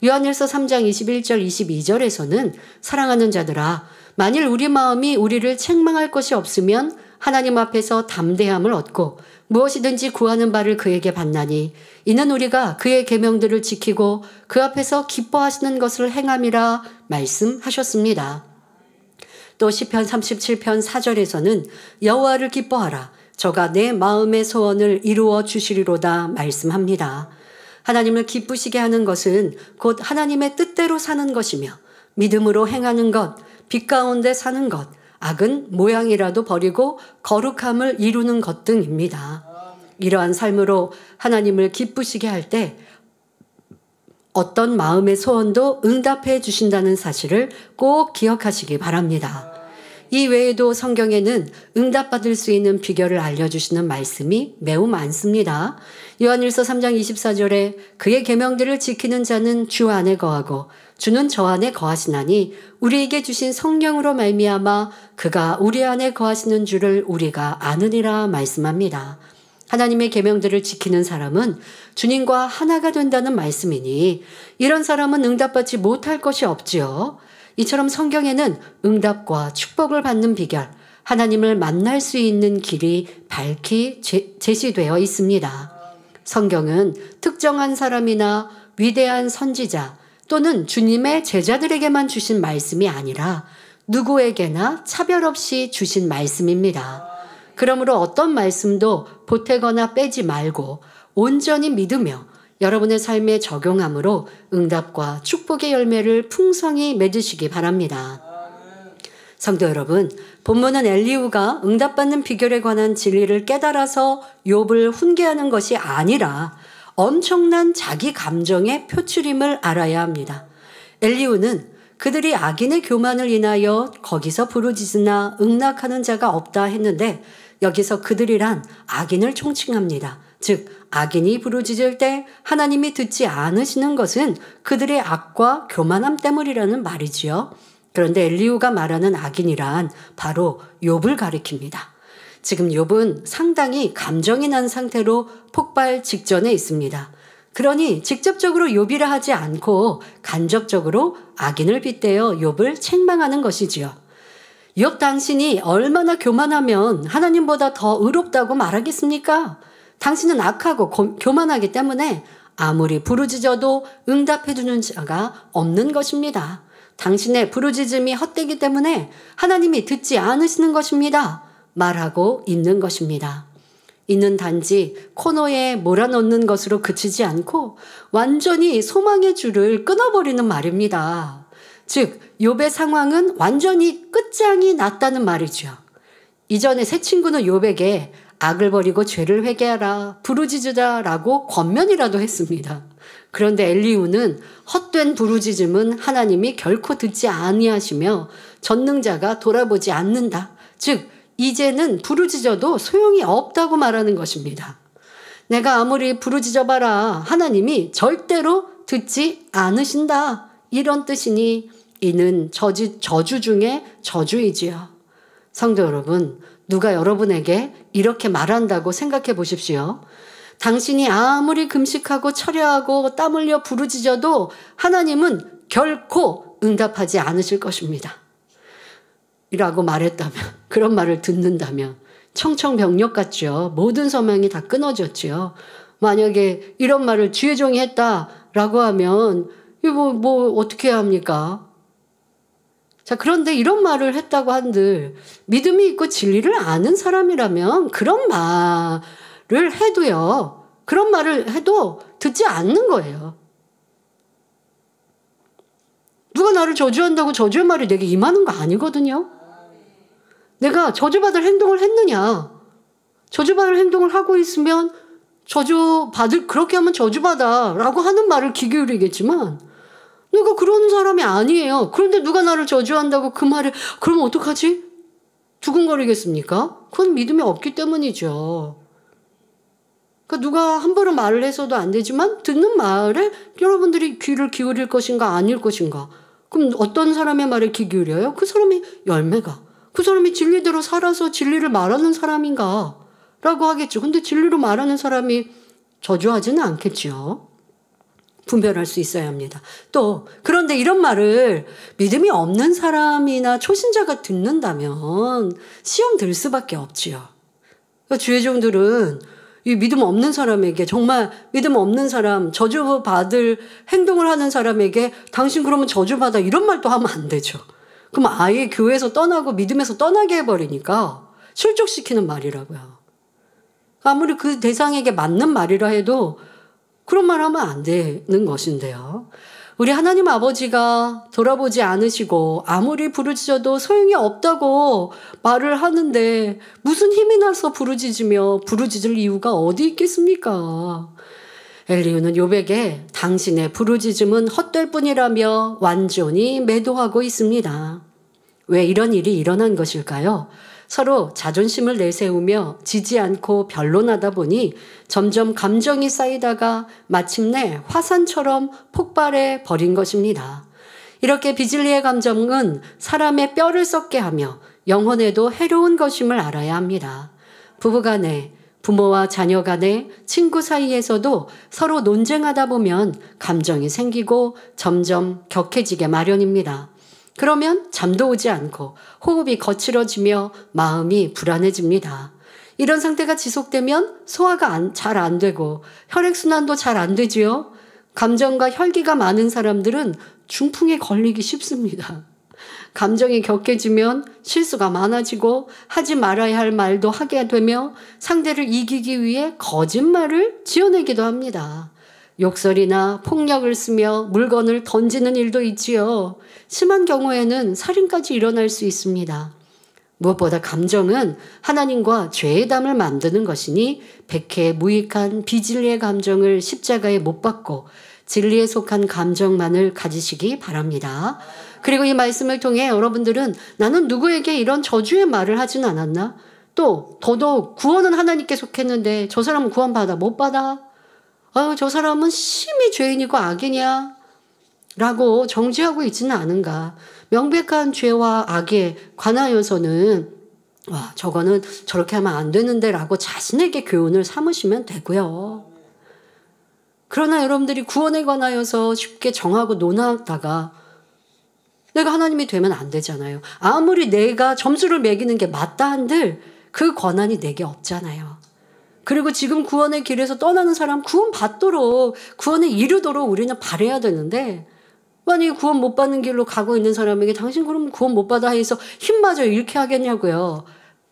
요한일서 3장 21절 22절에서는 사랑하는 자들아 만일 우리 마음이 우리를 책망할 것이 없으면 하나님 앞에서 담대함을 얻고 무엇이든지 구하는 바를 그에게 받나니 이는 우리가 그의 계명들을 지키고 그 앞에서 기뻐하시는 것을 행함이라 말씀하셨습니다. 또 시편 37편 4절에서는 여호와를 기뻐하라 저가 내 마음의 소원을 이루어 주시리로다 말씀합니다. 하나님을 기쁘시게 하는 것은 곧 하나님의 뜻대로 사는 것이며 믿음으로 행하는 것, 빛 가운데 사는 것, 악은 모양이라도 버리고 거룩함을 이루는 것 등입니다. 이러한 삶으로 하나님을 기쁘시게 할 때 어떤 마음의 소원도 응답해 주신다는 사실을 꼭 기억하시기 바랍니다. 이 외에도 성경에는 응답받을 수 있는 비결을 알려주시는 말씀이 매우 많습니다. 요한일서 3장 24절에 그의 계명들을 지키는 자는 주 안에 거하고 주는 저 안에 거하시나니 우리에게 주신 성령으로 말미암아 그가 우리 안에 거하시는 줄을 우리가 아느니라 말씀합니다. 하나님의 계명들을 지키는 사람은 주님과 하나가 된다는 말씀이니 이런 사람은 응답받지 못할 것이 없지요. 이처럼 성경에는 응답과 축복을 받는 비결, 하나님을 만날 수 있는 길이 밝히 제시되어 있습니다. 성경은 특정한 사람이나 위대한 선지자 또는 주님의 제자들에게만 주신 말씀이 아니라 누구에게나 차별 없이 주신 말씀입니다. 그러므로 어떤 말씀도 보태거나 빼지 말고 온전히 믿으며 여러분의 삶에 적용함으로 응답과 축복의 열매를 풍성히 맺으시기 바랍니다. 성도 여러분, 본문은 엘리후가 응답받는 비결에 관한 진리를 깨달아서 욥을 훈계하는 것이 아니라 엄청난 자기 감정의 표출임을 알아야 합니다. 엘리후는 그들이 악인의 교만을 인하여 거기서 부르짖으나 응낙하는 자가 없다 했는데 여기서 그들이란 악인을 총칭합니다. 즉 악인이 부르짖을 때 하나님이 듣지 않으시는 것은 그들의 악과 교만함 때문이라는 말이지요. 그런데 엘리후가 말하는 악인이란 바로 욥을 가리킵니다. 지금 욥은 상당히 감정이 난 상태로 폭발 직전에 있습니다. 그러니 직접적으로 욥이라 하지 않고 간접적으로 악인을 빗대어 욥을 책망하는 것이지요. 욥 당신이 얼마나 교만하면 하나님보다 더 의롭다고 말하겠습니까? 당신은 악하고 교만하기 때문에 아무리 부르짖어도 응답해주는 자가 없는 것입니다. 당신의 부르짖음이 헛되기 때문에 하나님이 듣지 않으시는 것입니다. 말하고 있는 것입니다. 이는 단지 코너에 몰아넣는 것으로 그치지 않고 완전히 소망의 줄을 끊어버리는 말입니다. 즉 욥의 상황은 완전히 끝장이 났다는 말이죠. 이전에 새 친구는 욥에게 악을 버리고 죄를 회개하라, 부르짖으라라고 권면이라도 했습니다. 그런데 엘리후는 헛된 부르짖음은 하나님이 결코 듣지 아니하시며 전능자가 돌아보지 않는다. 즉 이제는 부르짖어도 소용이 없다고 말하는 것입니다. 내가 아무리 부르짖어봐라 하나님이 절대로 듣지 않으신다. 이런 뜻이니 이는 저주 중에 저주이지요. 성도 여러분, 누가 여러분에게 이렇게 말한다고 생각해 보십시오. 당신이 아무리 금식하고 철야하고 땀 흘려 부르짖어도 하나님은 결코 응답하지 않으실 것입니다. 이라고 말했다면, 그런 말을 듣는다면 청청병력 같죠. 모든 소망이 다 끊어졌죠. 만약에 이런 말을 주의 종이 했다라고 하면 이거 뭐 어떻게 해야 합니까? 자, 그런데 이런 말을 했다고 한들 믿음이 있고 진리를 아는 사람이라면 그런 말을 해도요. 그런 말을 해도 듣지 않는 거예요. 누가 나를 저주한다고 저주의 말이 내게 임하는 거 아니거든요. 내가 저주받을 행동을 했느냐. 저주받을 행동을 하고 있으면 그렇게 하면 저주받아 라고 하는 말을 귀 기울이겠지만 내가 그런 사람이 아니에요. 그런데 누가 나를 저주한다고 그 말을 그럼 어떡하지? 두근거리겠습니까? 그건 믿음이 없기 때문이죠. 그러니까 누가 함부로 말을 해서도 안 되지만 듣는 말에 여러분들이 귀를 기울일 것인가 아닐 것인가. 그럼 어떤 사람의 말에 귀 기울여요? 그 사람의 열매가. 그 사람이 진리대로 살아서 진리를 말하는 사람인가? 라고 하겠죠. 근데 진리로 말하는 사람이 저주하지는 않겠죠. 분별할 수 있어야 합니다. 또 그런데 이런 말을 믿음이 없는 사람이나 초신자가 듣는다면 시험 들 수밖에 없지요. 그러니까 주의 종들은 이 믿음 없는 사람에게 정말 믿음 없는 사람 저주받을 행동을 하는 사람에게 당신 그러면 저주받아 이런 말도 하면 안 되죠. 그럼 아예 교회에서 떠나고 믿음에서 떠나게 해버리니까 실족시키는 말이라고요. 아무리 그 대상에게 맞는 말이라 해도 그런 말 하면 안 되는 것인데요. 우리 하나님 아버지가 돌아보지 않으시고 아무리 부르짖어도 소용이 없다고 말을 하는데 무슨 힘이 나서 부르짖으며 부르짖을 이유가 어디 있겠습니까? 엘리후는 욥에게 당신의 부르짖음은 헛될 뿐이라며 완전히 매도하고 있습니다. 왜 이런 일이 일어난 것일까요? 서로 자존심을 내세우며 지지 않고 변론하다 보니 점점 감정이 쌓이다가 마침내 화산처럼 폭발해 버린 것입니다. 이렇게 비질리의 감정은 사람의 뼈를 썩게 하며 영혼에도 해로운 것임을 알아야 합니다. 부부간에, 부모와 자녀 간에, 친구 사이에서도 서로 논쟁하다 보면 감정이 생기고 점점 격해지게 마련입니다. 그러면 잠도 오지 않고 호흡이 거칠어지며 마음이 불안해집니다. 이런 상태가 지속되면 소화가 잘 안 되고 혈액순환도 잘 안 되지요. 감정과 혈기가 많은 사람들은 중풍에 걸리기 쉽습니다. 감정이 격해지면 실수가 많아지고 하지 말아야 할 말도 하게 되며 상대를 이기기 위해 거짓말을 지어내기도 합니다. 욕설이나 폭력을 쓰며 물건을 던지는 일도 있지요. 심한 경우에는 살인까지 일어날 수 있습니다. 무엇보다 감정은 하나님과 죄의 담을 만드는 것이니 백해 무익한 비진리의 감정을 십자가에 못 박고 진리에 속한 감정만을 가지시기 바랍니다. 그리고 이 말씀을 통해 여러분들은 나는 누구에게 이런 저주의 말을 하진 않았나? 또 더더욱 구원은 하나님께 속했는데 저 사람은 구원받아 못 받아? 저 사람은 심히 죄인이고 악이냐? 라고 정죄하고 있지는 않은가? 명백한 죄와 악에 관하여서는 저거는 저렇게 하면 안 되는데 라고 자신에게 교훈을 삼으시면 되고요. 그러나 여러분들이 구원에 관하여서 쉽게 정하고 논하다가 내가 하나님이 되면 안 되잖아요. 아무리 내가 점수를 매기는 게 맞다 한들 그 권한이 내게 없잖아요. 그리고 지금 구원의 길에서 떠나는 사람 구원 받도록 구원에 이르도록 우리는 바라야 되는데 만약에 구원 못 받는 길로 가고 있는 사람에게 당신 그럼 구원 못 받아 해서 힘마저 잃게 하겠냐고요.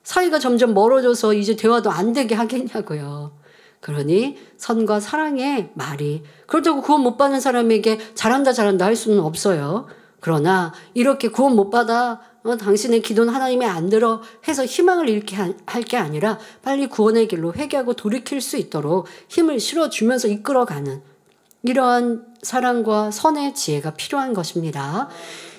사이가 점점 멀어져서 이제 대화도 안 되게 하겠냐고요. 그러니 선과 사랑의 말이 그렇다고 구원 못 받는 사람에게 잘한다 할 수는 없어요. 그러나 이렇게 구원 못 받아 당신의 기도는 하나님이 안 들어 해서 희망을 잃게 할 게 아니라 빨리 구원의 길로 회개하고 돌이킬 수 있도록 힘을 실어주면서 이끌어가는 이러한 사랑과 선의 지혜가 필요한 것입니다.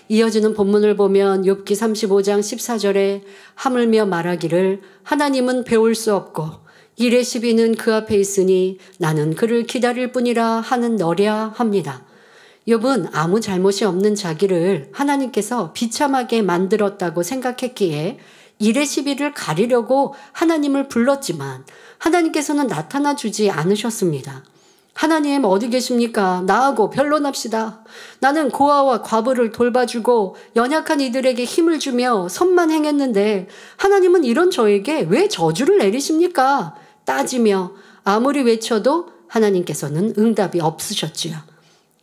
이어지는 본문을 보면 욥기 35장 14절에 하물며 말하기를 하나님은 배울 수 없고 일의 시비는 그 앞에 있으니 나는 그를 기다릴 뿐이라 하는 너랴 합니다. 욥은 아무 잘못이 없는 자기를 하나님께서 비참하게 만들었다고 생각했기에 일의 시비를 가리려고 하나님을 불렀지만 하나님께서는 나타나 주지 않으셨습니다. 하나님 어디 계십니까? 나하고 변론합시다. 나는 고아와 과부를 돌봐주고 연약한 이들에게 힘을 주며 선만 행했는데 하나님은 이런 저에게 왜 저주를 내리십니까? 따지며 아무리 외쳐도 하나님께서는 응답이 없으셨지요.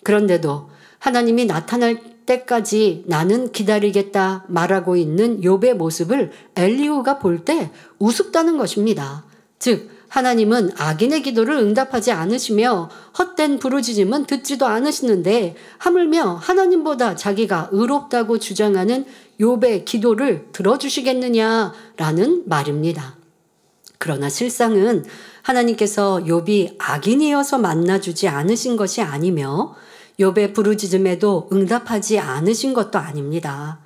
그런데도 하나님이 나타날 때까지 나는 기다리겠다 말하고 있는 욥의 모습을 엘리후가 볼 때 우습다는 것입니다. 즉 하나님은 악인의 기도를 응답하지 않으시며 헛된 부르짖음은 듣지도 않으시는데 하물며 하나님보다 자기가 의롭다고 주장하는 욥의 기도를 들어주시겠느냐라는 말입니다. 그러나 실상은 하나님께서 욥이 악인이어서 만나주지 않으신 것이 아니며 욥의 부르짖음에도 응답하지 않으신 것도 아닙니다.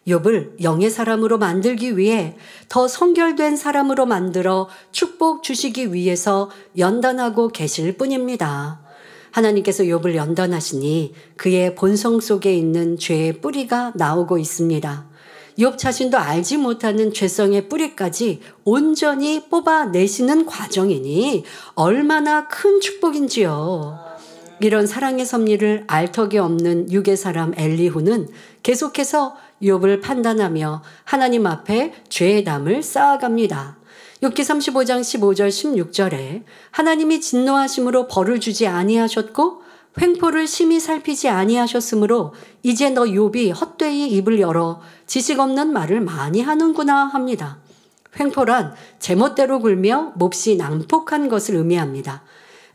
욥을 영의 사람으로 만들기 위해 더 성결된 사람으로 만들어 축복 주시기 위해서 연단하고 계실 뿐입니다. 하나님께서 욥을 연단하시니 그의 본성 속에 있는 죄의 뿌리가 나오고 있습니다. 욥 자신도 알지 못하는 죄성의 뿌리까지 온전히 뽑아내시는 과정이니 얼마나 큰 축복인지요. 이런 사랑의 섭리를 알 턱이 없는 육의 사람 엘리후는 계속해서 욥을 판단하며 하나님 앞에 죄의 담을 쌓아갑니다. 욥기 35장 15절 16절에 하나님이 진노하심으로 벌을 주지 아니하셨고 횡포를 심히 살피지 아니하셨으므로 이제 너 욥이 헛되이 입을 열어 지식 없는 말을 많이 하는구나 합니다. 횡포란 제멋대로 굴며 몹시 난폭한 것을 의미합니다.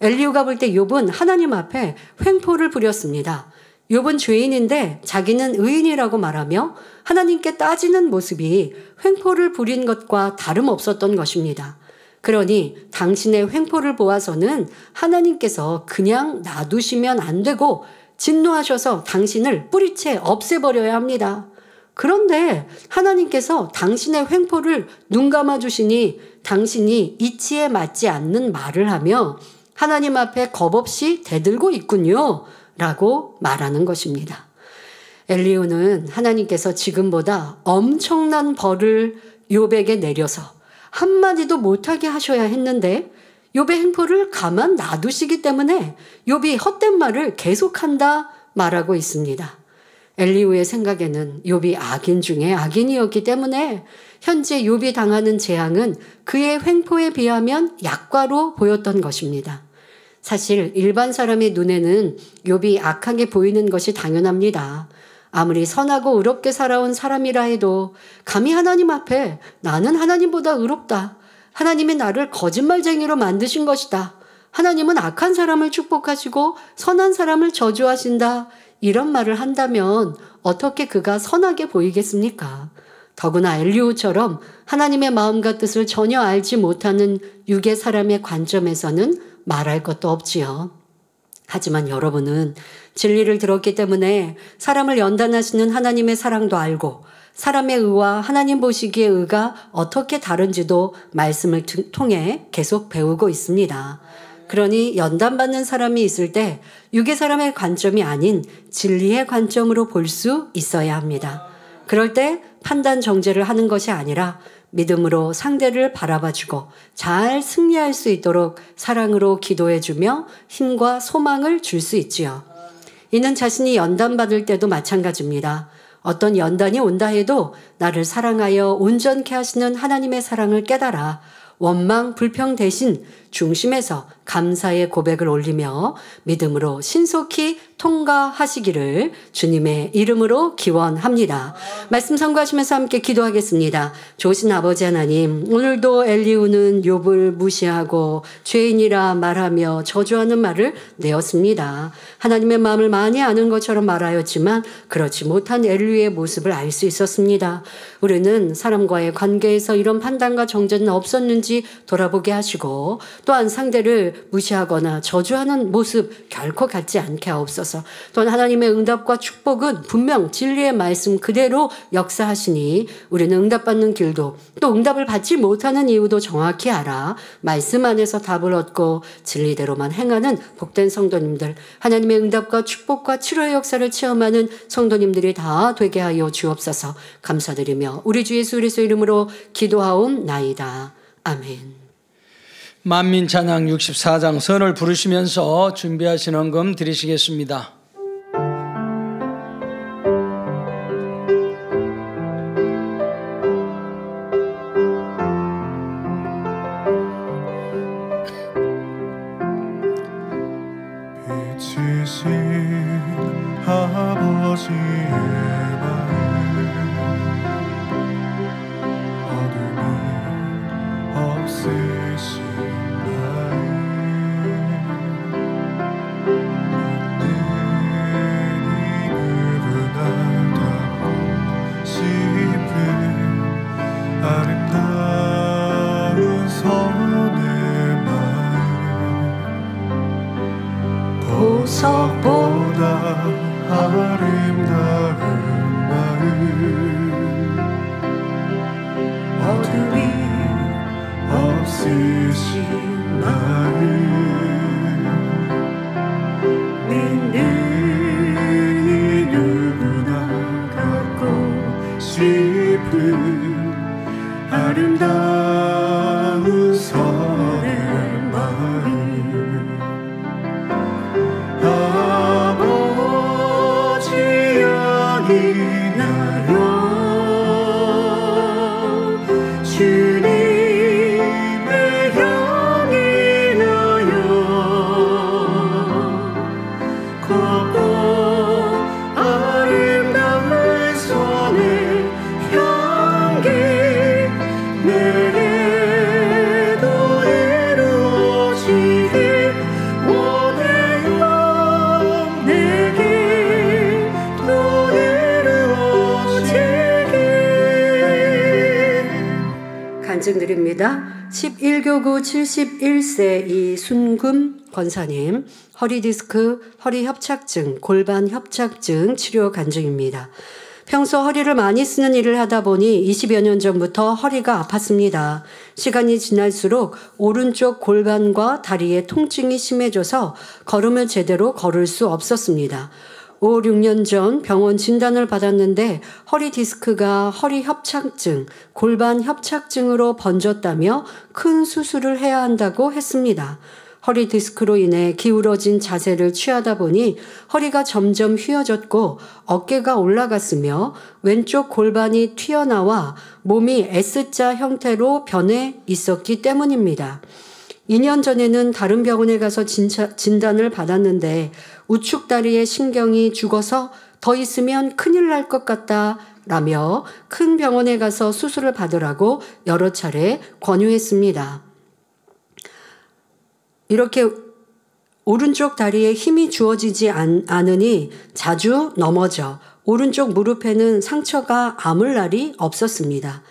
엘리후가 볼 때 욥은 하나님 앞에 횡포를 부렸습니다. 욥은 죄인인데 자기는 의인이라고 말하며 하나님께 따지는 모습이 횡포를 부린 것과 다름없었던 것입니다. 그러니 당신의 횡포를 보아서는 하나님께서 그냥 놔두시면 안 되고 진노하셔서 당신을 뿌리채 없애버려야 합니다. 그런데 하나님께서 당신의 횡포를 눈 감아주시니 당신이 이치에 맞지 않는 말을 하며 하나님 앞에 겁없이 대들고 있군요 라고 말하는 것입니다. 엘리후는 하나님께서 지금보다 엄청난 벌을 욥에게 내려서 한마디도 못하게 하셔야 했는데 욥의 행포를 가만 놔두시기 때문에 욥이 헛된 말을 계속한다 말하고 있습니다. 엘리후의 생각에는 욥이 악인 중에 악인이었기 때문에 현재 욥이 당하는 재앙은 그의 횡포에 비하면 약과로 보였던 것입니다. 사실 일반 사람의 눈에는 욥이 악하게 보이는 것이 당연합니다. 아무리 선하고 의롭게 살아온 사람이라 해도 감히 하나님 앞에 나는 하나님보다 의롭다. 하나님이 나를 거짓말쟁이로 만드신 것이다. 하나님은 악한 사람을 축복하시고 선한 사람을 저주하신다. 이런 말을 한다면 어떻게 그가 선하게 보이겠습니까? 더구나 엘리후처럼 하나님의 마음과 뜻을 전혀 알지 못하는 육의 사람의 관점에서는 말할 것도 없지요. 하지만 여러분은 진리를 들었기 때문에 사람을 연단하시는 하나님의 사랑도 알고 사람의 의와 하나님 보시기의 의가 어떻게 다른지도 말씀을 통해 계속 배우고 있습니다. 그러니 연단받는 사람이 있을 때 육의 사람의 관점이 아닌 진리의 관점으로 볼 수 있어야 합니다. 그럴 때 판단 정죄를 하는 것이 아니라 믿음으로 상대를 바라봐주고 잘 승리할 수 있도록 사랑으로 기도해주며 힘과 소망을 줄 수 있지요. 이는 자신이 연단받을 때도 마찬가지입니다. 어떤 연단이 온다 해도 나를 사랑하여 온전케 하시는 하나님의 사랑을 깨달아 원망, 불평 대신 중심에서 감사의 고백을 올리며 믿음으로 신속히 통과하시기를 주님의 이름으로 기원합니다. 말씀 참고하시면서 함께 기도하겠습니다. 좋으신 아버지 하나님, 오늘도 엘리후는 욥을 무시하고 죄인이라 말하며 저주하는 말을 내었습니다. 하나님의 마음을 많이 아는 것처럼 말하였지만 그렇지 못한 엘리후의 모습을 알 수 있었습니다. 우리는 사람과의 관계에서 이런 판단과 정죄는 없었는지 돌아보게 하시고 또한 상대를 무시하거나 저주하는 모습 결코 갖지 않게 하옵소서. 또한 하나님의 응답과 축복은 분명 진리의 말씀 그대로 역사하시니 우리는 응답받는 길도 또 응답을 받지 못하는 이유도 정확히 알아 말씀 안에서 답을 얻고 진리대로만 행하는 복된 성도님들, 하나님의 응답과 축복과 치료의 역사를 체험하는 성도님들이 다 되게 하여 주옵소서. 감사드리며 우리 주 예수 그리스도 이름으로 기도하옵나이다. 아멘. 만민 찬양 64장 선을 부르시면서 준비하신 헌금 드리시겠습니다. 빛이신 아버지의 어둠이 없으신 아름다운 선의 마음 보석보다 아름다운 마음 어둠이 없으신 마음 능히 누구나 갖고 싶은 아름다운 선의 마음 아버지 여기 나요 주님의 영이 나요 곱고 아름다운 선의 향기 내게도 이루어지길 원해요 내게도 이루어지길. 간증드립니다. 11교구 71세 이순금 권사님 허리디스크, 허리협착증, 골반협착증 치료 간증입니다. 평소 허리를 많이 쓰는 일을 하다 보니 20여 년 전부터 허리가 아팠습니다. 시간이 지날수록 오른쪽 골반과 다리에 통증이 심해져서 걸음을 제대로 걸을 수 없었습니다. 5, 6년 전 병원 진단을 받았는데 허리 디스크가 허리 협착증, 골반 협착증으로 번졌다며 큰 수술을 해야 한다고 했습니다. 허리 디스크로 인해 기울어진 자세를 취하다 보니 허리가 점점 휘어졌고 어깨가 올라갔으며 왼쪽 골반이 튀어나와 몸이 S자 형태로 변해 있었기 때문입니다. 2년 전에는 다른 병원에 가서 진단을 받았는데 우측 다리에 신경이 죽어서 더 있으면 큰일 날 것 같다라며 큰 병원에 가서 수술을 받으라고 여러 차례 권유했습니다. 이렇게 오른쪽 다리에 힘이 주어지지 않으니 자주 넘어져 오른쪽 무릎에는 상처가 아물 날이 없었습니다.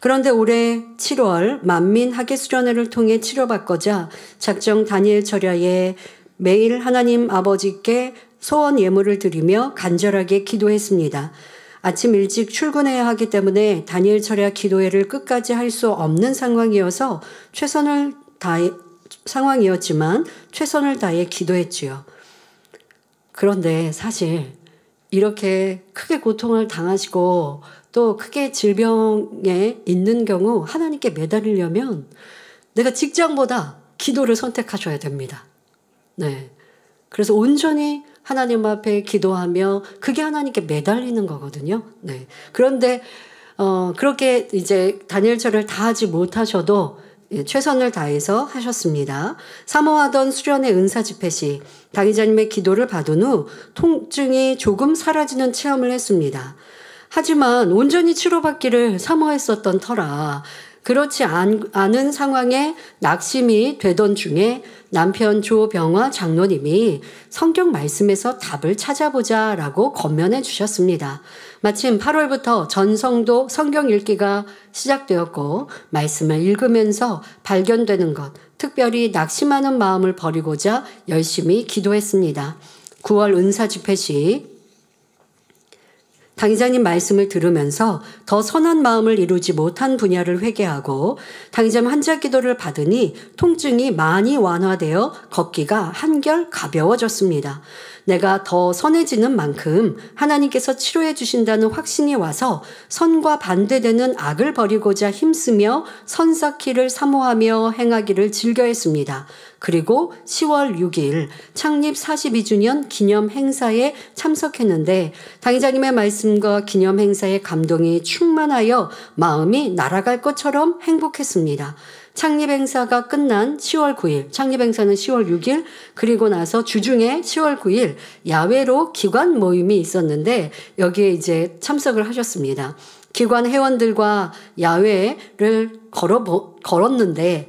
그런데 올해 7월 만민 하계수련회를 통해 치료받고자 작정 다니엘 철야에 매일 하나님 아버지께 소원 예물을 드리며 간절하게 기도했습니다. 아침 일찍 출근해야 하기 때문에 다니엘 철야 기도회를 끝까지 할 수 없는 상황이어서 상황이었지만 최선을 다해 기도했지요. 그런데 사실 이렇게 크게 고통을 당하시고 또 크게 질병에 있는 경우 하나님께 매달리려면 내가 직장보다 기도를 선택하셔야 됩니다. 네. 그래서 온전히 하나님 앞에 기도하며 그게 하나님께 매달리는 거거든요. 네. 그런데 그렇게 이제 다니엘철을 다 하지 못하셔도 최선을 다해서 하셨습니다. 사모하던 수련의 은사 집회 시 당의자님의 기도를 받은 후 통증이 조금 사라지는 체험을 했습니다. 하지만 온전히 치료받기를 사모했었던 터라 그렇지 않은 상황에 낙심이 되던 중에 남편 조병화 장로님이 성경 말씀에서 답을 찾아보자라고 권면해 주셨습니다. 마침 8월부터 전성도 성경 읽기가 시작되었고 말씀을 읽으면서 발견되는 것, 특별히 낙심하는 마음을 버리고자 열심히 기도했습니다. 9월 은사 집회 시 당의자님 말씀을 들으면서 더 선한 마음을 이루지 못한 분야를 회개하고 당의자님 환자 기도를 받으니 통증이 많이 완화되어 걷기가 한결 가벼워졌습니다. 내가 더 선해지는 만큼 하나님께서 치료해 주신다는 확신이 와서 선과 반대되는 악을 버리고자 힘쓰며 선 쌓기를 사모하며 행하기를 즐겨했습니다. 그리고 10월 6일 창립 42주년 기념 행사에 참석했는데 당의자님의 말씀과 기념 행사의 감동이 충만하여 마음이 날아갈 것처럼 행복했습니다. 창립 행사가 끝난 10월 9일, 창립 행사는 10월 6일, 그리고 나서 주중에 10월 9일 야외로 기관 모임이 있었는데 여기에 이제 참석을 하셨습니다. 기관 회원들과 야외를 걸었는데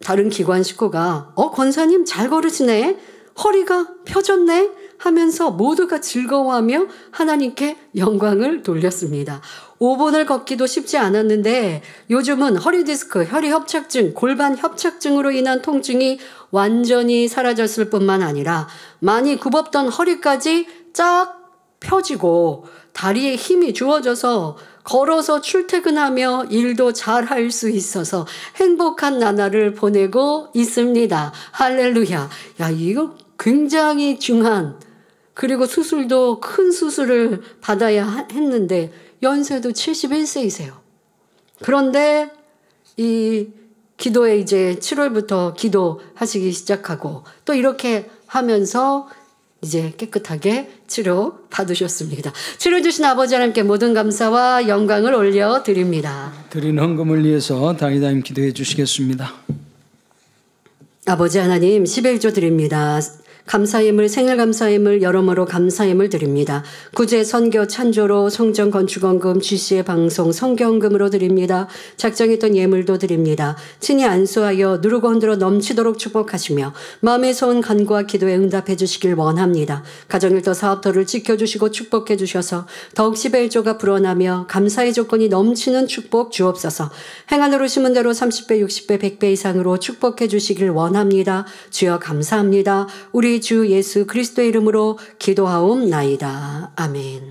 다른 기관 식구가 권사님 잘 걸으시네, 허리가 펴졌네 하면서 모두가 즐거워하며 하나님께 영광을 돌렸습니다. 5분을 걷기도 쉽지 않았는데 요즘은 허리 디스크, 허리 협착증, 골반 협착증으로 인한 통증이 완전히 사라졌을 뿐만 아니라 많이 굽었던 허리까지 쫙 펴지고 다리에 힘이 주어져서 걸어서 출퇴근하며 일도 잘 할 수 있어서 행복한 나날을 보내고 있습니다. 할렐루야. 야, 이거 굉장히 중한, 그리고 수술도 큰 수술을 받아야 했는데 연세도 71세이세요. 그런데 이 기도에 이제 7월부터 기도하시기 시작하고 또 이렇게 하면서 이제 깨끗하게 치료 받으셨습니다. 치료 주신 아버지 하나님께 모든 감사와 영광을 올려드립니다. 드린 헌금을 위해서 당의자님 기도해 주시겠습니다. 아버지 하나님 11조 드립니다. 감사임을, 생일 감사임을 여러모로 감사임을 드립니다. 구제 선교 찬조로 성전 건축원금, GC의 방송 성경금으로 드립니다. 작정했던 예물도 드립니다. 친히 안수하여 누르고 흔들어 넘치도록 축복하시며 마음의 소원 간구와 기도에 응답해 주시길 원합니다. 가정일터 사업터를 지켜주시고 축복해 주셔서 더욱 11조가 불어나며 감사의 조건이 넘치는 축복 주옵소서. 행하노로 심은 대로 30배, 60배, 100배 이상으로 축복해 주시길 원합니다. 주여 감사합니다. 우리 주 예수 그리스도의 이름으로 기도하옵나이다. 아멘.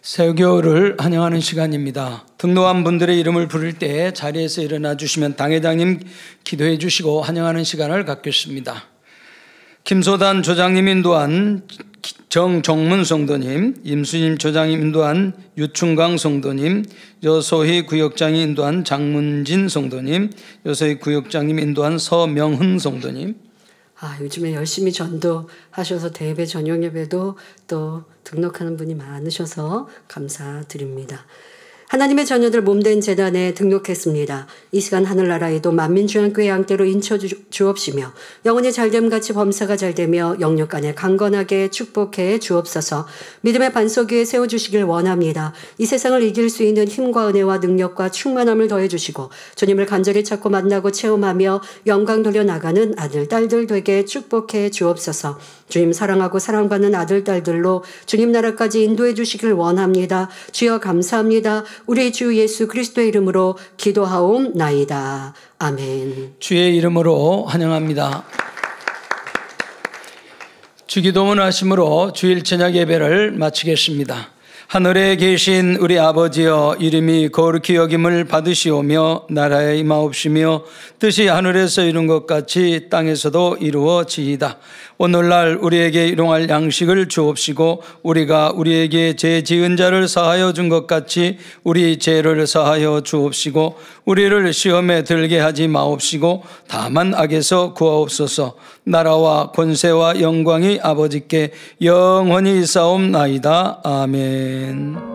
새교를 환영하는 시간입니다. 등록한 분들의 이름을 부를 때 자리에서 일어나 주시면 당회장님 기도해 주시고 환영하는 시간을 갖겠습니다. 김소단 조장님 인도한 정정문 성도님, 임수임 조장님 인도한 유충강 성도님, 여소희 구역장이 인도한 장문진 성도님, 여소희 구역장님 인도한 서명훈 성도님. 요즘에 열심히 전도하셔서 대예배 저녁 예배도 또 등록하는 분이 많으셔서 감사드립니다. 하나님의 자녀들 몸된 재단에 등록했습니다. 이 시간 하늘나라에도 만민주한교회 양떼로 인쳐 주옵시며 영혼이 잘됨같이 범사가 잘되며 영육간에 강건하게 축복해 주옵소서. 믿음의 반석 위에 세워주시길 원합니다. 이 세상을 이길 수 있는 힘과 은혜와 능력과 충만함을 더해주시고 주님을 간절히 찾고 만나고 체험하며 영광 돌려나가는 아들 딸들 되게 축복해 주옵소서. 주님 사랑하고 사랑받는 아들 딸들로 주님 나라까지 인도해 주시길 원합니다. 주여 감사합니다. 우리 주 예수 그리스도의 이름으로 기도하옵나이다. 아멘. 주의 이름으로 환영합니다. 주기도문 하심으로 주일 저녁 예배를 마치겠습니다. 하늘에 계신 우리 아버지여, 이름이 거룩히 여김을 받으시오며 나라에 임하옵시며 뜻이 하늘에서 이룬 것 같이 땅에서도 이루어지이다. 오늘날 우리에게 일용할 양식을 주옵시고 우리가 우리에게 죄 지은 자를 사하여 준 것 같이 우리 죄를 사하여 주옵시고 우리를 시험에 들게 하지 마옵시고 다만 악에서 구하옵소서. 나라와 권세와 영광이 아버지께 영원히 있사옵나이다. 아멘.